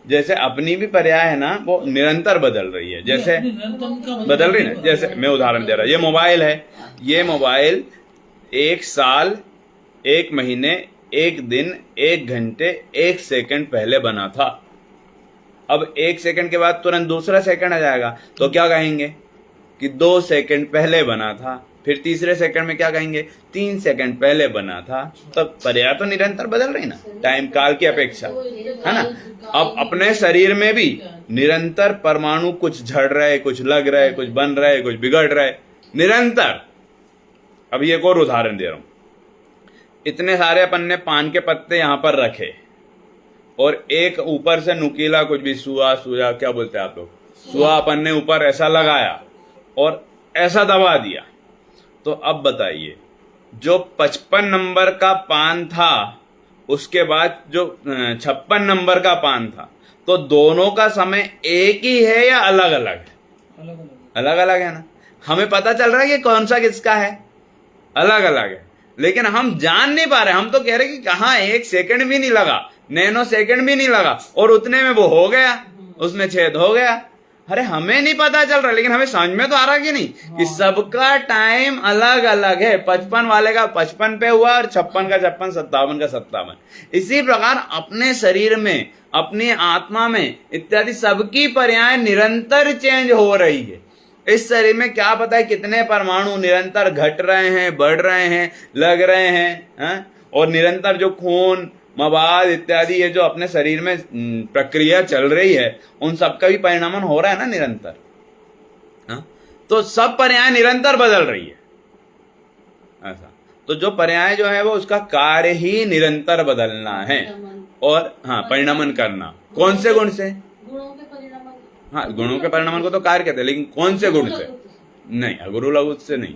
जैसे अपनी भी पर्याय है ना वो निरंतर बदल रही है, जैसे बदल रही है। जैसे मैं उदाहरण दे रहा हूं, ये मोबाइल है, ये मोबाइल 1 साल 1 महीने 1 दिन 1 घंटे 1 सेकंड पहले बना था। अब 1 सेकंड के बाद तुरंत दूसरा सेकंड आ जाएगा तो क्या कहेंगे कि 2 सेकंड पहले बना था। फिर तीसरे सेकंड में क्या कहेंगे 3 सेकंड पहले बना था। तो पर्याय तो निरंतर बदल रही ना, टाइम काल की अपेक्षा, है ना। अब अपने शरीर में भी निरंतर परमाणु कुछ झड़ रहे, कुछ लग रहे, कुछ बन रहे, कुछ बिगड़ रहे, निरंतर। अब एक और उदाहरण दे रहा हूं, इतने सारे अपन ने पान के पत्ते यहां पर रखे और एक ऊपर से नुकीला कुछ भी सुआ क्या बोलते हैं आप लोग, सुआ अपन ने ऊपर ऐसा लगाया और ऐसा दबा दिया। तो अब बताइए, जो 55 नंबर का पान था उसके बाद जो 56 नंबर का पान था, तो दोनों का समय एक ही है या अलग अलग है? अलग अलग अलग अलग है ना। हमें पता चल रहा है कि कौन सा किसका है, अलग अलग है, लेकिन हम जान नहीं पा रहे। हम तो कह रहे कि कहाँ 1 सेकंड भी नहीं लगा, नैनो सेकंड भी नहीं लगा और उतने में वो हो गया, उसमें छेद हो गया। अरे हमें नहीं पता चल रहा, लेकिन हमें समझ में तो आ रहा कि नहीं कि सबका टाइम अलग अलग है। 55 वाले का 55 पे हुआ और 56 का 56, 57 का 57। इसी प्रकार अपने शरीर में, अपनी आत्मा में इत्यादि सबकी पर्याय निरंतर चेंज हो रही है। इस शरीर में क्या पता है कितने परमाणु निरंतर घट रहे हैं, बढ़ रहे हैं, लग रहे हैं, और निरंतर जो खून मवाद इत्यादि ये जो अपने शरीर में प्रक्रिया चल रही है, उन सबका भी परिणामन हो रहा है ना निरंतर। तो सब पर्याय निरंतर बदल रही है ऐसा। तो जो पर्याय जो है वो उसका कार्य ही निरंतर बदलना है और परिणामन करना। कौन से गुण से? गुणों के परिणाम। हाँ, गुणों के परिणामन को तो कार्य कहते हैं, लेकिन कौन से गुण से? नहीं, अगुरु लघु से नहीं,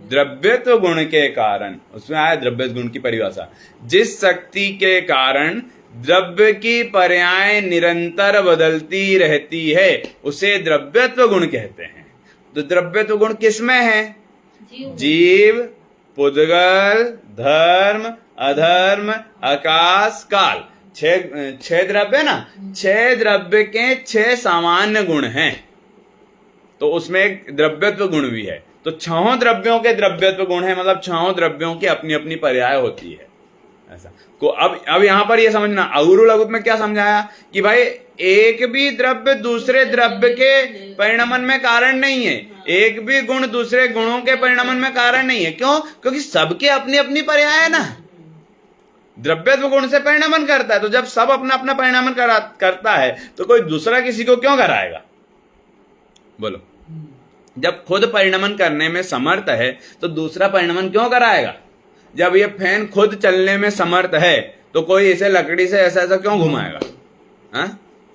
द्रव्यत्व गुण के कारण। उसमें आया द्रव्य गुण की परिभाषा, जिस शक्ति के कारण द्रव्य की पर्याय निरंतर बदलती रहती है उसे द्रव्यत्व गुण कहते हैं। तो द्रव्यत्व गुण किसमें है? जीव, पुद्गल, धर्म, अधर्म, आकाश, काल। 6 द्रव्य ना, 6 द्रव्य के 6 सामान्य गुण हैं, तो उसमें एक द्रव्यत्व गुण भी है। तो 6 द्रव्यों के द्रव्यत्व गुण है, मतलब 6 द्रव्यों की अपनी अपनी पर्याय होती है ऐसा को। अब यहां पर यह समझना, अगुरु लघु में क्या समझाया कि भाई एक भी द्रव्य दूसरे द्रव्य के परिणामन में कारण नहीं है, एक भी गुण दूसरे गुणों के परिणामन में कारण नहीं है। क्यों? क्योंकि सबके अपनी अपनी पर्याय है ना। द्रव्यत्व गुण से परिणामन करता है, तो जब सब अपना अपना परिणामन करता है तो कोई दूसरा किसी को क्यों कराएगा? बोलो, जब खुद परिणमन करने में समर्थ है तो दूसरा परिणमन क्यों कराएगा? जब ये फैन खुद चलने में समर्थ है तो कोई इसे लकड़ी से ऐसा ऐसा क्यों घुमाएगा?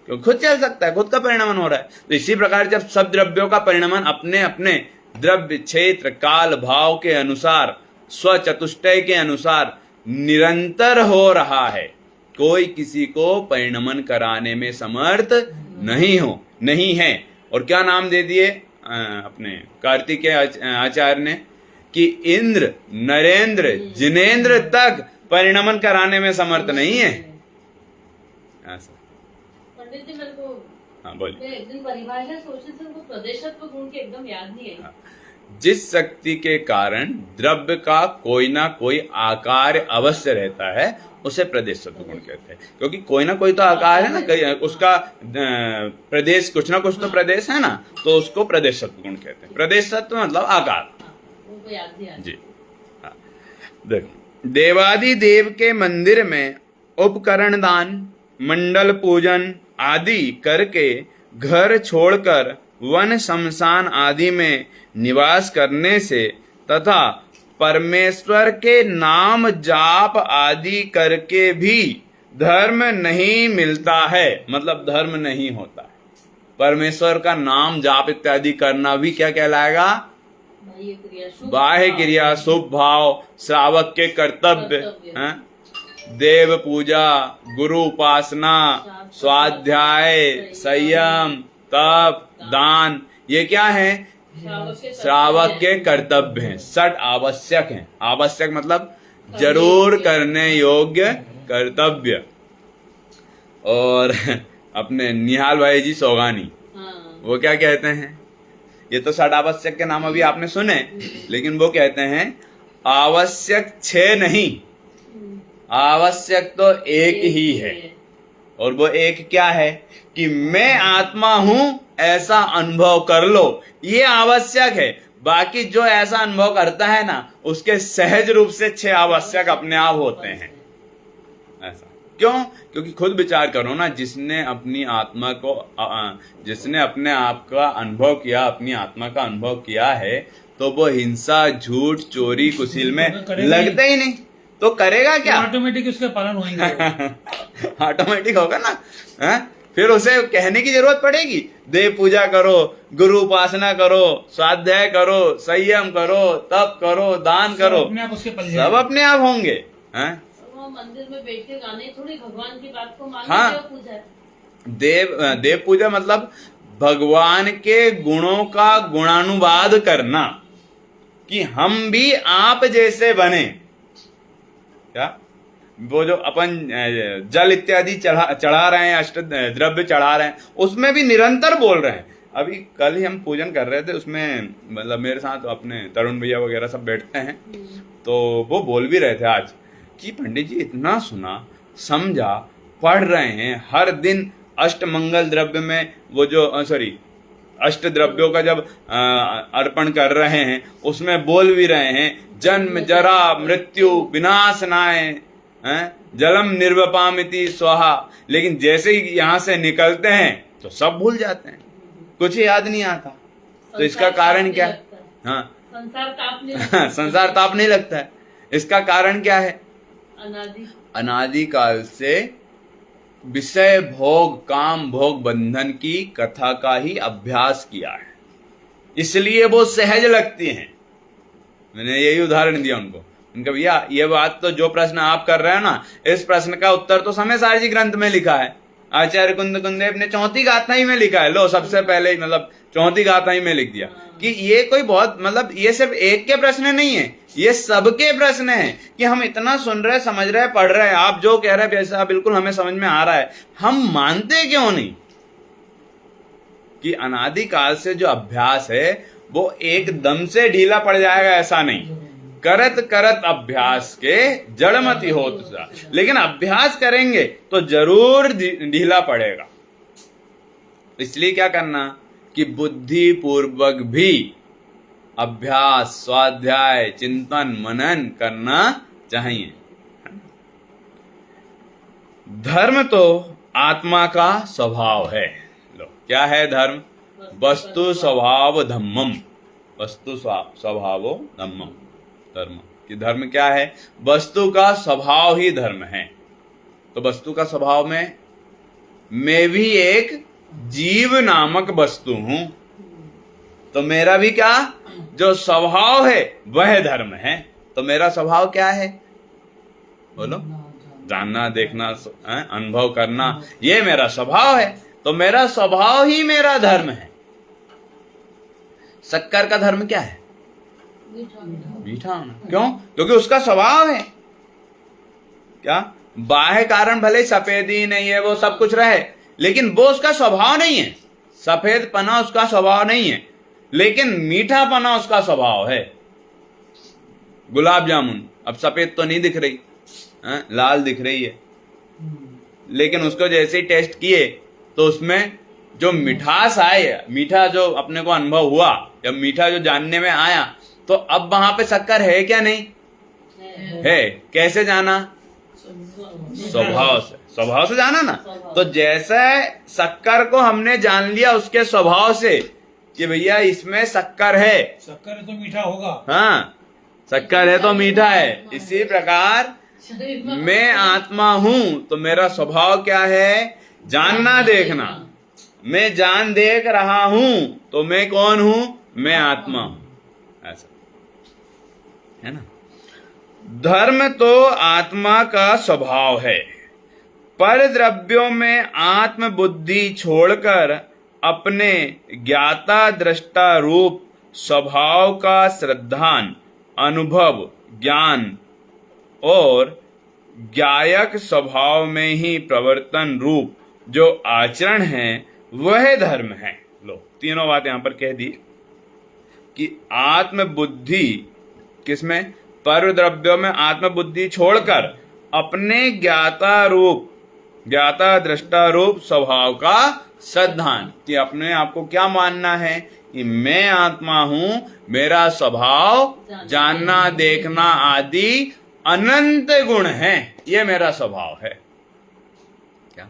क्यों खुद चल सकता है, खुद का परिणमन हो रहा है। तो इसी प्रकार जब सब द्रव्यों का परिणमन अपने अपने द्रव्य क्षेत्र काल भाव के अनुसार, स्वचतुष्टय के अनुसार निरंतर हो रहा है, कोई किसी को परिणमन कराने में समर्थ नहीं है। और क्या नाम दे दिए अपने कार्तिकेय आचार्य ने कि इंद्र, नरेंद्र, जिनेंद्र तक परिणमन कराने में समर्थ नहीं है। पंडित जी, मेरे को बोलिए। एक दिन परिभाषा सोची थी, उनको प्रदेशत्व गुण की एकदम याद नहीं आई। जिस शक्ति के कारण द्रव्य का कोई ना कोई आकार अवश्य रहता है उसे प्रदेशत्व गुण कहते हैं। क्योंकि कोई ना कोई तो आकार है ना, उसका प्रदेश, कुछ ना कुछ तो प्रदेश है ना, तो उसको प्रदेशत्व गुण कहते हैं। प्रदेशत्व मतलब आकार जी। देखो, देवादि देव के मंदिर में उपकरण दान, मंडल पूजन आदि करके घर छोड़कर वन शमशान आदि में निवास करने से तथा परमेश्वर के नाम जाप आदि करके भी धर्म नहीं मिलता है, मतलब धर्म नहीं होता है। परमेश्वर का नाम जाप इत्यादि करना भी क्या कहलाएगा? बाह्य क्रिया, शुभ भाव, श्रावक के कर्तव्य, देव पूजा, गुरु उपासना, स्वाध्याय, संयम, तप, दान, ये क्या है? श्रावक के कर्तव्य हैं, 6 आवश्यक हैं। आवश्यक मतलब जरूर करने योग्य कर्तव्य। और अपने निहाल भाई जी सोगानी, वो क्या कहते हैं? ये तो 6 आवश्यक के नाम अभी आपने सुने, लेकिन वो कहते हैं आवश्यक 6 नहीं, आवश्यक तो एक ही है। और वो एक क्या है? कि मैं आत्मा हूं ऐसा अनुभव कर लो, ये आवश्यक है। बाकी जो ऐसा अनुभव करता है ना, उसके सहज रूप से 6 आवश्यक अपने आप होते हैं। ऐसा क्यों? क्योंकि खुद विचार करो ना, जिसने अपनी आत्मा को जिसने अपने आप का अनुभव किया, अपनी आत्मा का अनुभव किया है, तो वो हिंसा, झूठ, चोरी, कुशील में लगता ही नहीं, तो करेगा क्या? ऑटोमेटिक उसके पालन होंगे। ऑटोमेटिक होगा ना। है? फिर उसे कहने की जरूरत पड़ेगी? देव पूजा करो, गुरु उपासना करो, स्वाध्याय करो, संयम करो, तप करो, दान करो, सब अपने आप होंगे। हैं? वो मंदिर में बैठ के गाने थोड़ी भगवान की बात को मानना। हाँ, पूजा है। देव पूजा मतलब भगवान के गुणों का गुणानुवाद करना, कि हम भी आप जैसे बने। क्या? वो जो अपन जल इत्यादि चढ़ा रहे हैं, अष्ट द्रव्य चढ़ा रहे हैं, उसमें भी निरंतर बोल रहे हैं। अभी कल ही हम पूजन कर रहे थे, उसमें मतलब मेरे साथ अपने तरुण भैया वगैरह सब बैठते हैं, तो वो बोल भी रहे थे आज कि पंडित जी इतना सुना, समझा, पढ़ रहे हैं हर दिन अष्ट मंगल द्रव्य में, वो जो अष्ट द्रव्यों का जब अर्पण कर रहे हैं, उसमें बोल भी रहे हैं जन्म जरा मृत्यु विनाशनाय जलम निर्वपामिति स्वाहा। लेकिन जैसे ही यहां से निकलते हैं तो सब भूल जाते हैं, कुछ याद नहीं आता। तो इसका कारण क्या है? हाँ, संसार ताप नहीं लगता है। इसका कारण क्या है? अनादिकाल से विषय भोग, काम भोग बंधन की कथा का ही अभ्यास किया है, इसलिए वो सहज लगती हैं। मैंने यही उदाहरण दिया उनको। उनका भैया ये बात तो, जो प्रश्न आप कर रहे हैं ना, इस प्रश्न का उत्तर तो समय सारजी ग्रंथ में लिखा है। आचार्य कुंदेव ने 34 गाथा ही में लिखा है। लो, सबसे पहले मतलब 34 गाथा ही में लिख दिया कि ये कोई बहुत मतलब ये सिर्फ एक के प्रश्न नहीं है, ये सबके प्रश्न हैं कि हम इतना सुन रहे, समझ रहे, पढ़ रहे हैं, आप जो कह रहे हैं वैसा बिल्कुल हमें समझ में आ रहा है, हम मानते क्यों नहीं? कि अनादिकाल से जो अभ्यास है वो एकदम से ढीला पड़ जाएगा, ऐसा नहीं। करत करत अभ्यास के जड़मति होत सा, लेकिन अभ्यास करेंगे तो जरूर ढीला पड़ेगा। इसलिए क्या करना कि बुद्धि पूर्वक भी अभ्यास, स्वाध्याय, चिंतन, मनन करना चाहिए। धर्म तो आत्मा का स्वभाव है। लो, क्या है धर्म? वस्तु स्वभाव धम्मम, वस्तु स्वभावो धम्मम। धर्म कि धर्म क्या है? वस्तु का स्वभाव ही धर्म है। तो वस्तु का स्वभाव में मैं भी एक जीव नामक वस्तु हूं, तो मेरा भी क्या जो स्वभाव है वह धर्म है। तो मेरा स्वभाव क्या है? बोलो। जानना, देखना, अनुभव करना, ये मेरा स्वभाव है। तो मेरा स्वभाव ही मेरा धर्म है। शक्कर का धर्म क्या है? मीठा होना। क्यों? क्योंकि उसका स्वभाव है। क्या? बाह्य कारण भले सफेदी नहीं है, वो सब कुछ रहे, लेकिन वो उसका स्वभाव नहीं है। सफेद पना उसका स्वभाव नहीं है, लेकिन मीठा पना उसका स्वभाव है। गुलाब जामुन अब सफेद तो नहीं दिख रही, लाल दिख रही है, लेकिन उसको जैसे ही टेस्ट किए तो उसमें जो मिठास आए, मीठा जो अपने को अनुभव हुआ, या मीठा जो जानने में आया, तो अब वहां पे शक्कर है क्या? नहीं है। कैसे जाना? स्वभाव से जाना ना। तो जैसे शक्कर को हमने जान लिया उसके स्वभाव से कि भैया इसमें शक्कर है, शक्कर है तो मीठा होगा। हाँ, शक्कर है तो मीठा है। इसी प्रकार मैं आत्मा हूं, तो मेरा स्वभाव क्या है? जानना, देखना। मैं जान देख रहा हूं, तो मैं कौन हूं? मैं आत्मा हूं। ऐसा है ना। धर्म तो आत्मा का स्वभाव है, पर द्रव्यों में आत्म बुद्धि छोड़कर अपने ज्ञाता दृष्टा रूप स्वभाव का श्रद्धान, अनुभव, ज्ञान और ज्ञायक स्वभाव में ही प्रवर्तन रूप जो आचरण है वह धर्म है। लो, तीनों बात यहां पर कह दी कि आत्म बुद्धि किसमें, पर द्रव्यों में आत्म बुद्धि छोड़कर अपने ज्ञाता रूप, ज्ञाता दृष्टा रूप स्वभाव का श्रद्धान, कि अपने आप को क्या मानना है कि मैं आत्मा हूं, मेरा स्वभाव जानना, देखना आदि अनंत गुण हैं, ये मेरा स्वभाव है। क्या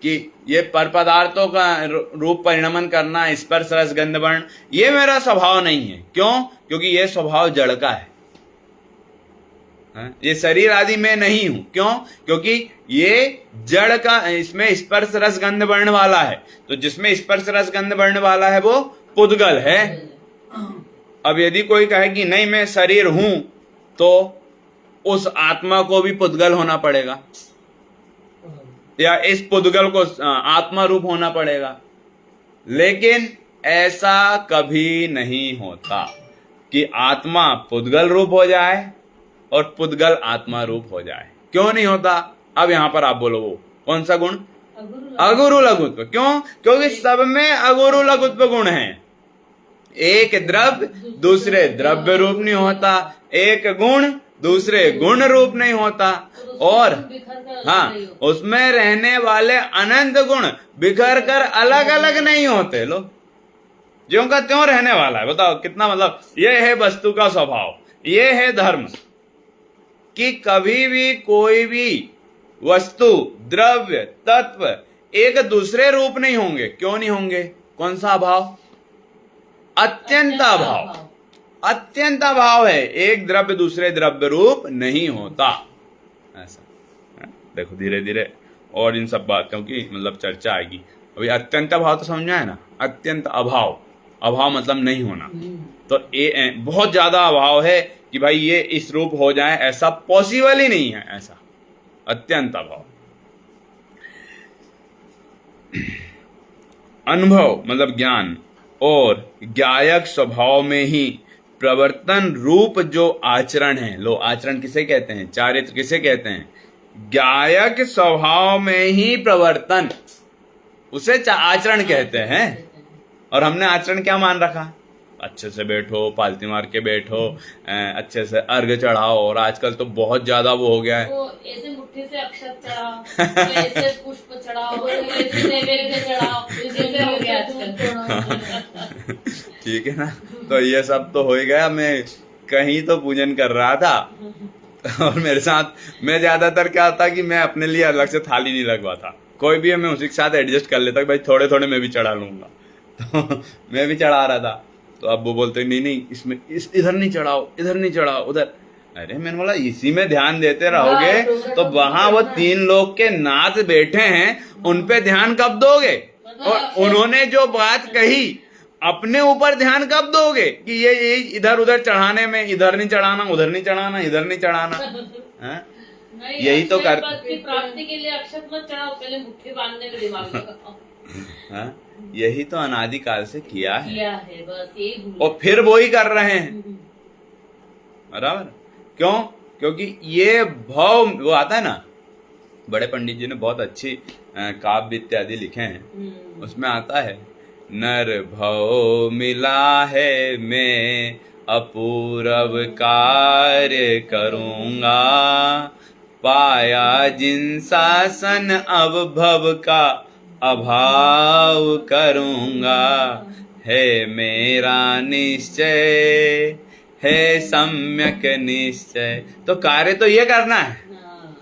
कि ये पर पदार्थों का रूप परिणमन करना, स्पर्श रस गंध वर्ण, ये मेरा स्वभाव नहीं है। क्यों? क्योंकि ये स्वभाव जड़ का है। ये शरीर आदि में नहीं हूं। क्यों? क्योंकि ये जड़ का, इसमें स्पर्श रस गंध वर्ण वाला है, तो जिसमें स्पर्श रस गंध वर्ण वाला है वो पुद्गल है। अब यदि कोई कहे कि नहीं मैं शरीर हूं, तो उस आत्मा को भी पुद्गल होना पड़ेगा, या इस पुद्गल को आत्मा रूप होना पड़ेगा। लेकिन ऐसा कभी नहीं होता कि आत्मा पुद्गल रूप हो जाए और पुद्गल आत्मा रूप हो जाए। क्यों नहीं होता? अब यहां पर आप बोलो वो कौन सा गुण? अगुरु लघुत्व। क्यों? क्योंकि सब में अगुरु लघुत्व गुण है। एक द्रव्य दूसरे द्रव्य रूप नहीं होता, एक गुण दूसरे गुण रूप नहीं होता, और हाँ, उसमें रहने वाले अनंत गुण बिखर कर अलग अलग नहीं होते। लो, ज्यों का त्यों रहने वाला है। बताओ कितना, मतलब ये है वस्तु का स्वभाव, ये है धर्म, कि कभी भी कोई भी वस्तु, द्रव्य, तत्व एक दूसरे रूप नहीं होंगे। क्यों नहीं होंगे? कौन सा अभाव? अत्यंत अभाव। अत्यंत अभाव है, एक द्रव्य दूसरे द्रव्य रूप नहीं होता। ऐसा देखो, धीरे धीरे और इन सब बातों की मतलब चर्चा आएगी। अभी अत्यंत अभाव तो समझ में आया ना? अत्यंत अभाव, अभाव मतलब नहीं होना। तो ये बहुत ज्यादा अभाव है कि भाई ये इस रूप हो जाए, ऐसा पॉसिबल ही नहीं है। ऐसा अत्यंत अभाव। अनुभव मतलब ज्ञान और ज्ञायक स्वभाव में ही प्रवर्तन रूप जो आचरण है। लो, आचरण किसे कहते हैं? चारित्र किसे कहते हैं? ज्ञायक स्वभाव में ही प्रवर्तन, उसे आचरण कहते हैं। और हमने आचरण क्या मान रखा? अच्छे से बैठो, पालती मार के बैठो, अच्छे से अर्घ चढ़ाओ। और आजकल तो बहुत ज्यादा वो हो गया है, तो ऐसे मुट्ठी से अक्षत चढ़ाओ, तो ऐसे पुष्प चढ़ाओ, ऐसे नैवेद्य चढ़ाओ, ऐसे हो गया आजकल। ठीक है ना? तो ये सब तो हो ही गया। मैं कहीं तो पूजन कर रहा था, और मेरे साथ मैं ज्यादातर क्या होता कि मैं अपने लिए अलग से थाली नहीं लगवाता। कोई भी है मैं उसी के साथ एडजस्ट कर लेता कि भाई थोड़े थोड़े मैं भी चढ़ा लूंगा। तो मैं भी चढ़ा रहा था, तो अब वो बोलते नहीं नहीं इसमें इधर नहीं चढ़ाओ, इधर नहीं चढ़ाओ, उधर। अरे मैंने बोला इसी में ध्यान देते रहोगे तो वहां वो 3 लोग के नाथ बैठे हैं, उन पे ध्यान कब दोगे? और उन्होंने जो बात कही अपने ऊपर ध्यान कब दोगे कि ये इधर उधर चढ़ाने में, इधर नहीं चढ़ाना, उधर नहीं चढ़ाना, इधर नहीं चढ़ाना। यही तो कर, प्राप्ति के लिए अक्षत मत चढ़ाओ, पहले मुट्ठी बांधने में दिमाग लगाओ। यही तो अनादिकाल से किया है बस यही, और फिर वो ही कर रहे हैं। बराबर? क्यों? क्योंकि ये भाव वो आता है ना, बड़े पंडित जी ने बहुत अच्छी काव्य इत्यादि लिखे हैं, उसमें आता है नर भव मिला है मैं अपूर्व कार्य करूंगा, पाया जिन शासन अब भव का अभाव करूंगा, है मेरा निश्चय है सम्यक निश्चय। तो कार्य तो ये करना है।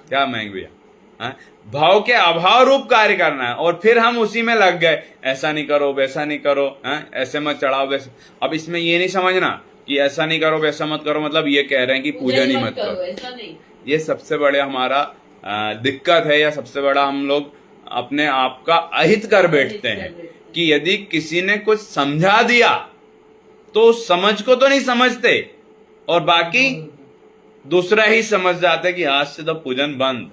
क्या महंग भैया? भाव के अभाव रूप कार्य करना है, और फिर हम उसी में लग गए, ऐसा नहीं करो, वैसा नहीं करो, ऐसे मत चढ़ाओ, वैसे। अब इसमें ये नहीं समझना कि ऐसा नहीं करो, वैसा मत करो, मतलब ये कह रहे हैं कि पूजन ही मत करो। ऐसा नहीं। ये सबसे बड़े हमारा दिक्कत है, या सबसे बड़ा हम लोग अपने आप का अहित कर बैठते हैं कि यदि किसी ने कुछ समझा दिया तो समझ को तो नहीं समझते, और बाकी दूसरा ही समझ जाता है कि आज से तो पूजन बंद।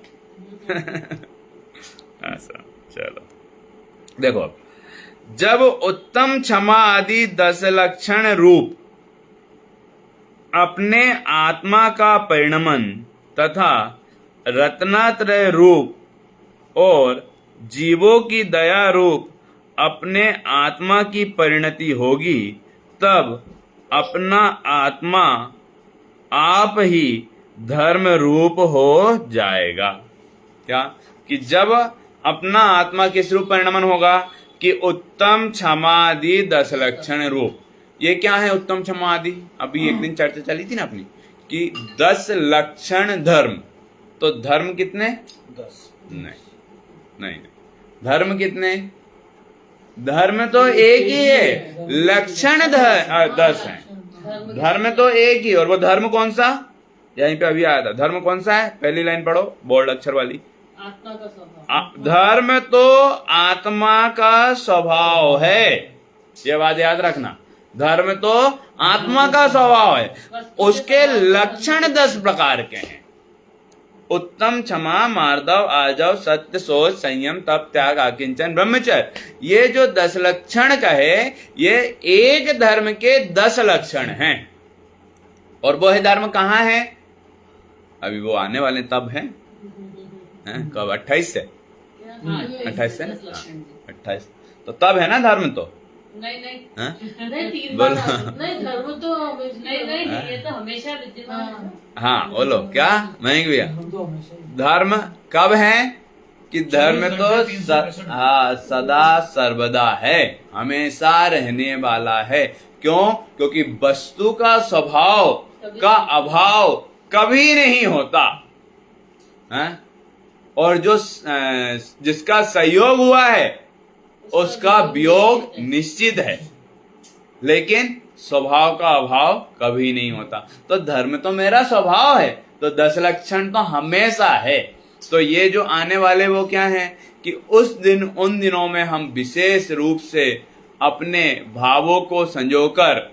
ऐसा, चलो देखो, अब जब उत्तम क्षमा आदि 10 लक्षण रूप अपने आत्मा का परिणमन तथा रत्नात्रय रूप और जीवों की दया रूप अपने आत्मा की परिणति होगी, तब अपना आत्मा आप ही धर्म रूप हो जाएगा। क्या? कि जब अपना आत्मा किस रूप परिणमन होगा? कि उत्तम क्षमादि 10 लक्षण रूप। ये क्या है उत्तम क्षमादि? अभी एक दिन चर्चा चली थी ना अपनी कि 10 लक्षण धर्म। तो धर्म कितने? 10। नहीं, धर्म कितने? धर्म तो एक ही है, लक्षण 10 है। धर्म तो एक ही, और वो धर्म कौन सा? यहीं पे अभी आया था। धर्म कौन सा है? पहली लाइन पढ़ो, बोल्ड अक्षर वाली। आत्मा का स्वभाव। धर्म तो आत्मा का स्वभाव है, ये बात याद रखना। धर्म तो आत्मा का स्वभाव है, उसके लक्षण 10 प्रकार के हैं। उत्तम, क्षमा, मार्दव, आर्जव, सत्य, सोच, संयम, तप, त्याग, आकिंचन, ब्रह्मचर्य। ये जो 10 लक्षण का है, ये एक धर्म के 10 लक्षण हैं। और वो है धर्म कहाँ है? अभी वो आने वाले तब है, कब? 28 से 28 से ना? 28 तो तब है ना धर्म। तो नहीं हाँ? नहीं 3 बोलो। नहीं, धर्म तो नहीं ये तो हमेशा विद्यमान है। हाँ बोलो, क्या मयंक भैया? हम तो हमेशा ही- धर्म कब है? कि धर्म तो सदा सर्वदा है, हमेशा रहने वाला है। क्यों? क्योंकि वस्तु का स्वभाव का अभाव कभी नहीं होता है, और जो जिसका संयोग हुआ है उसका वियोग निश्चित है, लेकिन स्वभाव का अभाव कभी नहीं होता। तो धर्म तो मेरा स्वभाव है, तो 10 लक्षण तो हमेशा है। तो ये जो आने वाले वो क्या है? कि उस दिन, उन दिनों में हम विशेष रूप से अपने भावों को संजोकर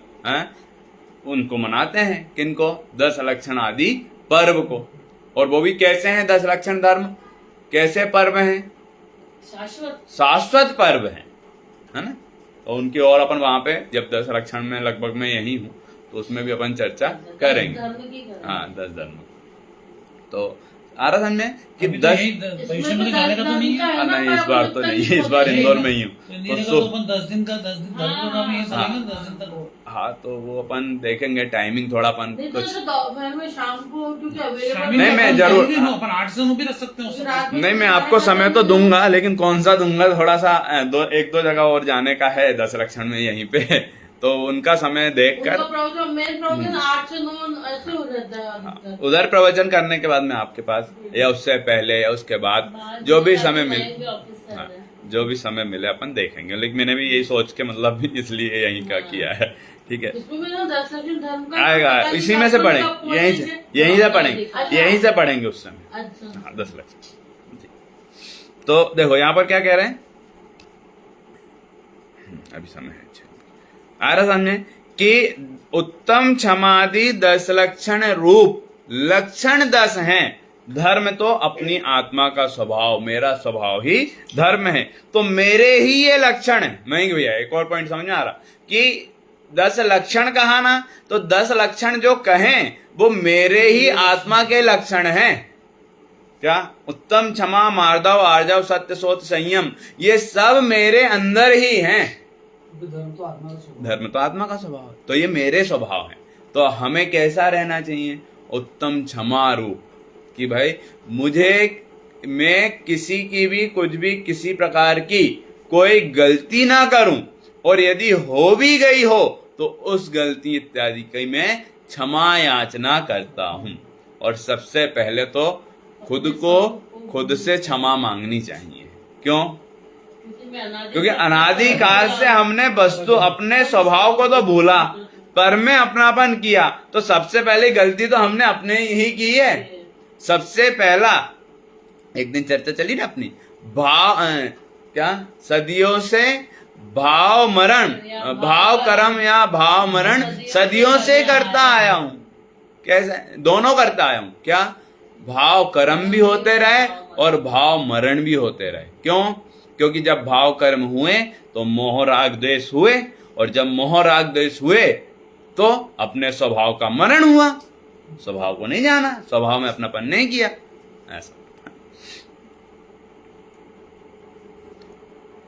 उनको मनाते हैं। किनको? 10 लक्षण आदि पर्व को। और वो भी कैसे हैं 10 लक्षण धर्म? कैसे पर्व हैं? शाश्वत पर्व है ना? और उनकी और अपन वहां पे जब 10 लक्षण में लगभग मैं यही हूँ, तो उसमें भी अपन चर्चा करेंगे। हाँ, 10 धर्म। तो आ रहा समझ में कि 10 भविष्य में जाने का तो नहीं है। नहीं, इस बार तो नहीं है, इस बार इंदौर में ही हूँ। तो अपन 10 दिन का 10 दिन धर्म का भी चलेगा, 10 दिन तक। हाँ, तो वो अपन देखेंगे टाइमिंग थोड़ा अपन कुछ। दोपहर में शाम को क्योंकि अवेलेबल नहीं, मैं जरूर अपन 8 से 9 भी रख सकते हैं। नहीं, मैं आपको समय तो दूंगा, लेकिन कौन सा दूंगा? थोड़ा सा एक दो जगह और जाने का है 10 लक्षण में यहीं पे, तो उनका समय देखकर 8 से 9 ऐसे हो जाता है। उधर प्रवचन करने के बाद में आपके पास, या उससे पहले या उसके बाद, जो भी समय मिले, हाँ, जो भी समय मिले अपन देखेंगे। लेकिन मैंने भी यही सोच के मतलब इसलिए यहीं का किया है। ठीक है, आएगा, इसी में से पढ़ेंगे, यहीं से पढ़ेंगे, यहीं से पढ़ेंगे उस समय। हाँ, 10 लक्षण। तो देखो यहाँ पर क्या कह रहे हैं, अभी समय है आ रहा समझे कि उत्तम क्षमादि 10 लक्षण रूप, लक्षण 10 हैं। धर्म तो अपनी आत्मा का स्वभाव, मेरा स्वभाव ही धर्म है, तो मेरे ही ये लक्षण है। मयंक भैया एक और पॉइंट समझ में आ रहा कि 10 लक्षण कहा ना, तो 10 लक्षण जो कहें वो मेरे ही आत्मा के लक्षण हैं। क्या? उत्तम, क्षमा, मार्दव, आर्जव, सत्य, सोच, संयम, ये सब मेरे अंदर ही हैं। धर्म तो आत्मा का स्वभाव। धर्म तो आत्मा का स्वभाव है, तो ये मेरे स्वभाव है। तो हमें कैसा रहना चाहिए? उत्तम क्षमा रूप, कि भाई मैं किसी की भी कुछ भी किसी प्रकार की कोई गलती ना करूं, और यदि हो भी गई हो तो उस गलती इत्यादि की मैं क्षमा याचना करता हूं। और सबसे पहले तो खुद से क्षमा मांगनी चाहिए। क्यों? क्योंकि अनादि काल से हमने वस्तु अपने स्वभाव को तो भूला, पर में अपनापन किया, तो सबसे पहले गलती तो हमने अपने ही की है। सबसे पहला एक दिन चर्चा चली ना अपनी, सदियों से भाव कर्म या भाव मरण सदियों से करता आया हूं। कैसे? दोनों करता आया हूं। क्या? भाव कर्म भी होते रहे और भाव मरण भी होते रहे। क्यों? क्योंकि जब भाव कर्म हुए तो मोह राग द्वेष हुए, और जब मोह राग द्वेष हुए तो अपने स्वभाव का मरण हुआ। स्वभाव को नहीं जाना, स्वभाव में अपनापन नहीं किया। ऐसा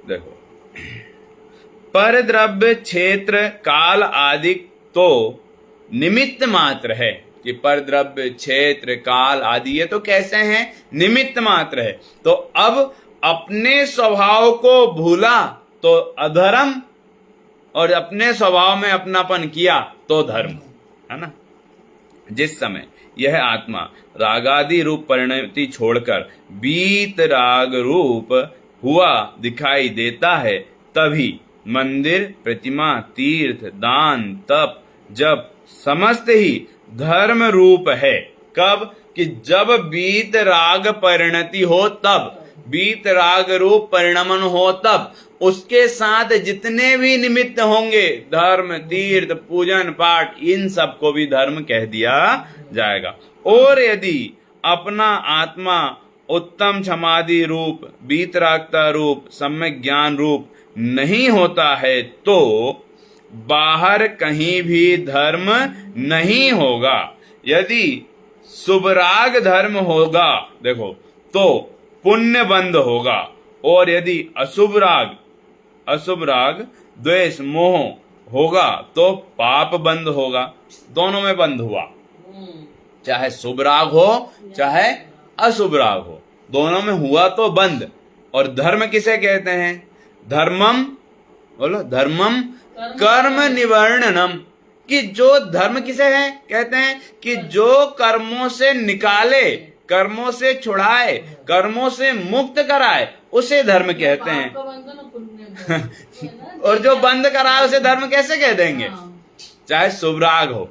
देखो, पर द्रव्य क्षेत्र काल आदि तो निमित्त मात्र है। कि पर द्रव्य क्षेत्र काल आदि ये तो कैसे हैं? निमित्त मात्र है। तो अब अपने स्वभाव को भूला तो अधर्म, और अपने स्वभाव में अपनापन किया तो धर्म, है ना। जिस समय यह आत्मा रागादि रूप परिणति छोड़कर बीत राग रूप हुआ दिखाई देता है, तभी मंदिर, प्रतिमा, तीर्थ, दान, तप, जप समस्त ही धर्म रूप है। कब? कि जब बीत राग परिणति हो, तब बीत राग रूप परिणमन हो, तब उसके साथ जितने भी निमित्त होंगे, धर्म, तीर्थ, पूजन, पाठ, इन सब को भी धर्म कह दिया जाएगा। और यदि अपना आत्मा उत्तम क्षमादि रूप, बीतरागता रूप, सम्यक ज्ञान रूप नहीं होता है तो बाहर कहीं भी धर्म नहीं होगा। यदि शुभराग धर्म होगा, देखो, तो पुण्य बंध होगा, और यदि अशुभ राग द्वेष मोह होगा तो पाप बंद होगा। दोनों में बंद हुआ, चाहे शुभ राग हो चाहे अशुभ राग हो, दोनों में हुआ तो बंद। और धर्म किसे कहते हैं? धर्मम, बोलो, धर्मम कर्म निवर्णनम। कि जो धर्म किसे है कहते हैं? कि जो कर्मों से निकाले, कर्मों से छुड़ाए, कर्मों से मुक्त कराए, उसे धर्म कहते हैं। और जो बंद कराए उसे धर्म कैसे कह देंगे? चाहे शुभ राग हो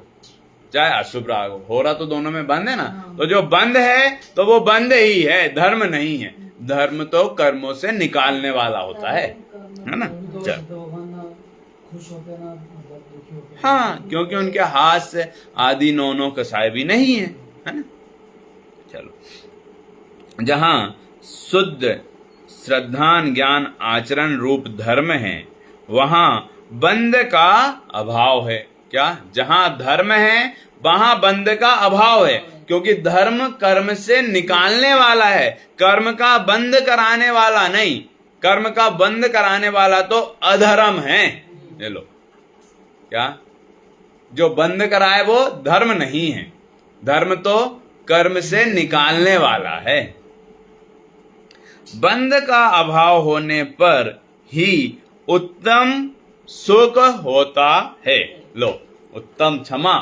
चाहे अशुभ राग हो रहा तो दोनों में बंद है ना। तो जो बंद है तो वो बंद ही है, धर्म नहीं है। धर्म तो कर्मों से निकालने वाला होता है ना। हाँ, क्योंकि उनके हाथ से आदि नौनों कसाय भी नहीं है ना। चलो, जहां शुद्ध श्रद्धान ज्ञान आचरण रूप धर्म है, वहां बंध का अभाव है। क्या? जहां धर्म है वहां बंध का अभाव है, क्योंकि धर्म कर्म से निकालने वाला है, कर्म का बंद कराने वाला नहीं। कर्म का बंद कराने वाला तो अधर्म है। ये लो, क्या? जो बंद कराए वो धर्म नहीं है, धर्म तो कर्म से निकालने वाला है। बंध का अभाव होने पर ही उत्तम सुख होता है। लो, उत्तम क्षमा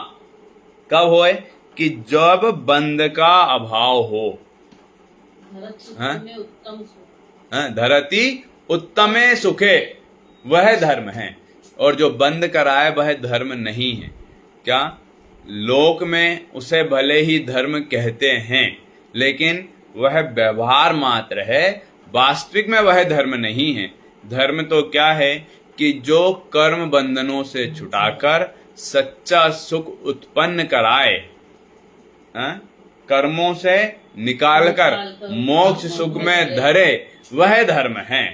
कब होए? कि जब बंध का अभाव हो। धरती उत्तमे सुखे, वह धर्म है। और जो बंद कराए वह धर्म नहीं है। क्या? लोक में उसे भले ही धर्म कहते हैं, लेकिन वह व्यवहार मात्र है, वास्तविक में वह धर्म नहीं है। धर्म तो क्या है? कि जो कर्म बंधनों से छुटाकर सच्चा सुख उत्पन्न कराए, कर्मों से निकालकर मोक्ष सुख में धरे, वह धर्म है।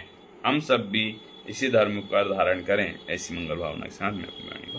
हम सब भी इसी धर्म का धारण करें। ऐसी मंगल भावना के साथ में अपनी वाणी को